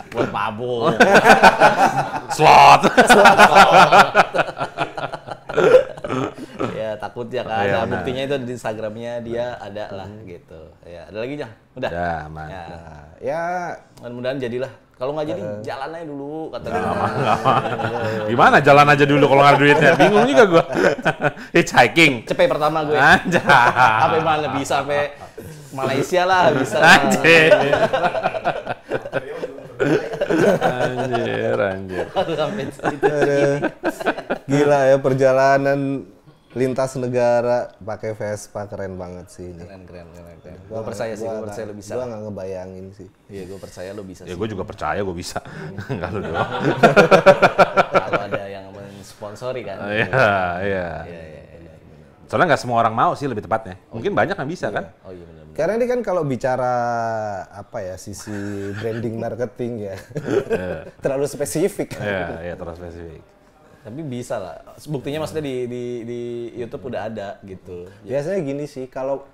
buat mabuk. Slot. Ya takutnya kan. Iya, Nah, benar. buktinya itu di Instagramnya dia ada lah gitu. Ya, ada lagi Jang? Udah. Ya, aman. Ya. Ya, Mudah-mudahan jadilah. Kalau nggak jadi, jalan aja dulu kata dia. Gimana jalan aja dulu kalau nggak ada duitnya? Bingung juga gua. Hitchhiking. Cepet pertama gue. Anjay. Sampai mana bisa sampai Malaysia lah bisa. Anjir. Anjir. Sampai situ. aduh. Gila ya perjalanan lintas negara pakai Vespa keren banget sih ini. Keren. Gue percaya sih, gue percaya lo bisa. Gua nggak ngebayangin sih. Iya, gue percaya lo bisa Ya sih. gue juga percaya gue bisa. Enggak lu doang. Kalau ada yang mensponsori kan. Iya. Iya. Soalnya nggak semua orang mau sih lebih tepatnya. Mungkin banyak yang bisa kan? Oh iya benar. Karena ini kan kalau bicara apa ya sisi branding marketing ya terlalu spesifik. Iya, terus spesifik. Tapi bisa lah. Buktinya maksudnya di YouTube udah ada gitu. Biasanya gini sih kalau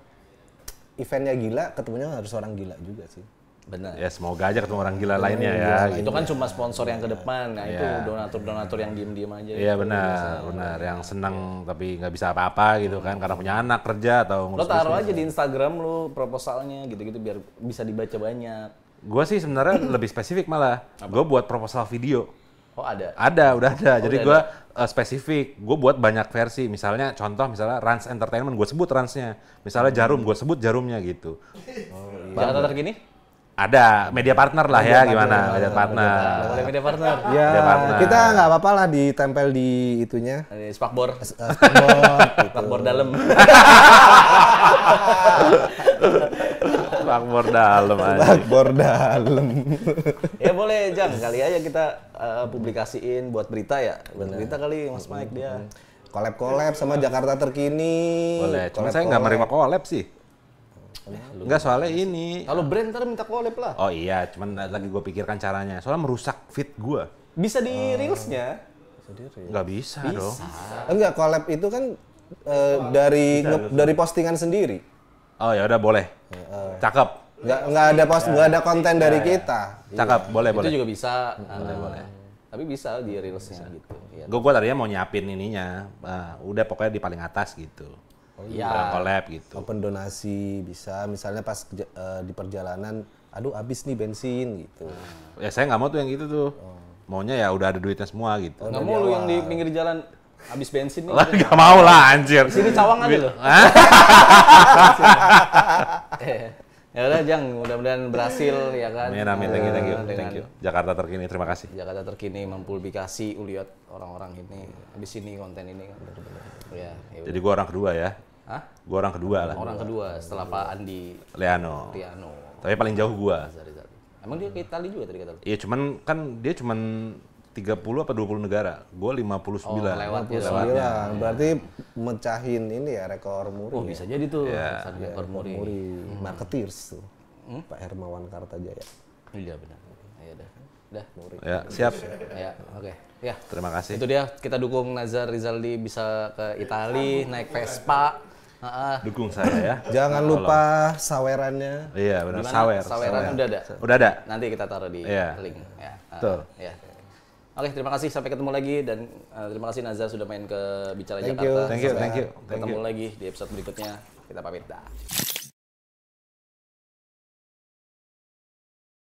eventnya gila ketemunya harus orang gila juga sih. Benar. Ya semoga aja ketemu orang gila lainnya ya. Itu kan cuma sponsor yang ke depan. Nah, itu Iya. donatur-donatur yang diem-diem aja. Iya benar. Yang senang tapi nggak bisa apa-apa gitu kan karena punya anak kerja atau Lo ngurus taruh bisnis. aja di Instagram lo proposalnya gitu-gitu biar bisa dibaca banyak. Gue sih sebenarnya lebih spesifik malah. Gue buat proposal video. Oh ada. Udah ada. Jadi udah gue spesifik. Gue buat banyak versi. Misalnya Rans Entertainment gue sebut Ransnya. Misalnya Jarum gue sebut Jarumnya gitu. Jakarta terkini? Ada media partner lah ya gimana media partner. Boleh media partner. Ya Media partner. kita nggak apa-apa lah ditempel di itunya. Ini spakbor. Spakbor, gitu. Spakbor dalam. Spakbor dalam aja. Spakbor dalam. Ya boleh Jang, kali aja kita publikasiin buat berita ya. Buat berita kali Mas Mike dia. Collab sama Jakarta Terkini. Boleh. Cuma Collab-collab. saya nggak menerima collab sih. Enggak soalnya ini. Kalau brand ntar minta collab lah. Oh iya, cuman lagi gue pikirkan caranya. Soalnya merusak feed gue. Bisa di reelsnya. Nggak bisa, dong. Enggak, collab itu kan dari postingan sendiri. Oh ya udah boleh. Cakep. Nggak ada nggak ada konten dari kita. Cakep, boleh, boleh. Itu juga bisa. Boleh. Tapi bisa di reelsnya gitu. Ya. Gue tadinya mau nyiapin ininya. Udah pokoknya di paling atas gitu. Iya. Collab gitu. Open donasi bisa, misalnya pas di perjalanan, aduh habis nih bensin gitu. Ya saya nggak mau tuh yang gitu tuh. Maunya ya udah ada duitnya semua gitu. Nggak mau lu yang di pinggir jalan habis bensin nih. Lah nggak mau lah anjir. Sini cawang aja loh. Ya udah Jang, mudah-mudahan berhasil ya kan. Amin, thank you. Dengan Thank you. Jakarta terkini, terima kasih. Jakarta terkini mempublikasi lihat orang-orang ini habis ini konten ini kan. Ya, ya Jadi gue orang kedua ya. Hah? Gue orang kedua lah. Orang kedua setelah Pak Andi Leano. Riano. Tapi paling jauh gue. Rizal. Emang dia ke Itali juga tadi kata lu? Iya cuman kan dia cuman 30 apa 20 negara. Gue 59. lewat ya. Iya, berarti mecahin ini ya rekor muri. Oh, ya. bisa jadi tuh. Iya. Rekor muri. Muri marketeers tuh. Pak Hermawan Kartajaya. Iya benar. Ya udah. Udah. Ya siap. Ya, oke. Ya. Terima kasih. Itu dia kita dukung Nazar Rizaldi bisa ke Itali naik Vespa. Dukung saya ya. Jangan lupa sawerannya. Iya benar. Gimana? Sawer. Saweran udah ada. Udah ada. Nanti kita taruh di Iya. link ya. Betul. Ya. Oke, terima kasih sampai ketemu lagi dan terima kasih Nazar sudah main ke Bicara Thank Jakarta. you. Thank you. Sampai Thank you. Ketemu lagi di episode berikutnya. Kita pamit dah.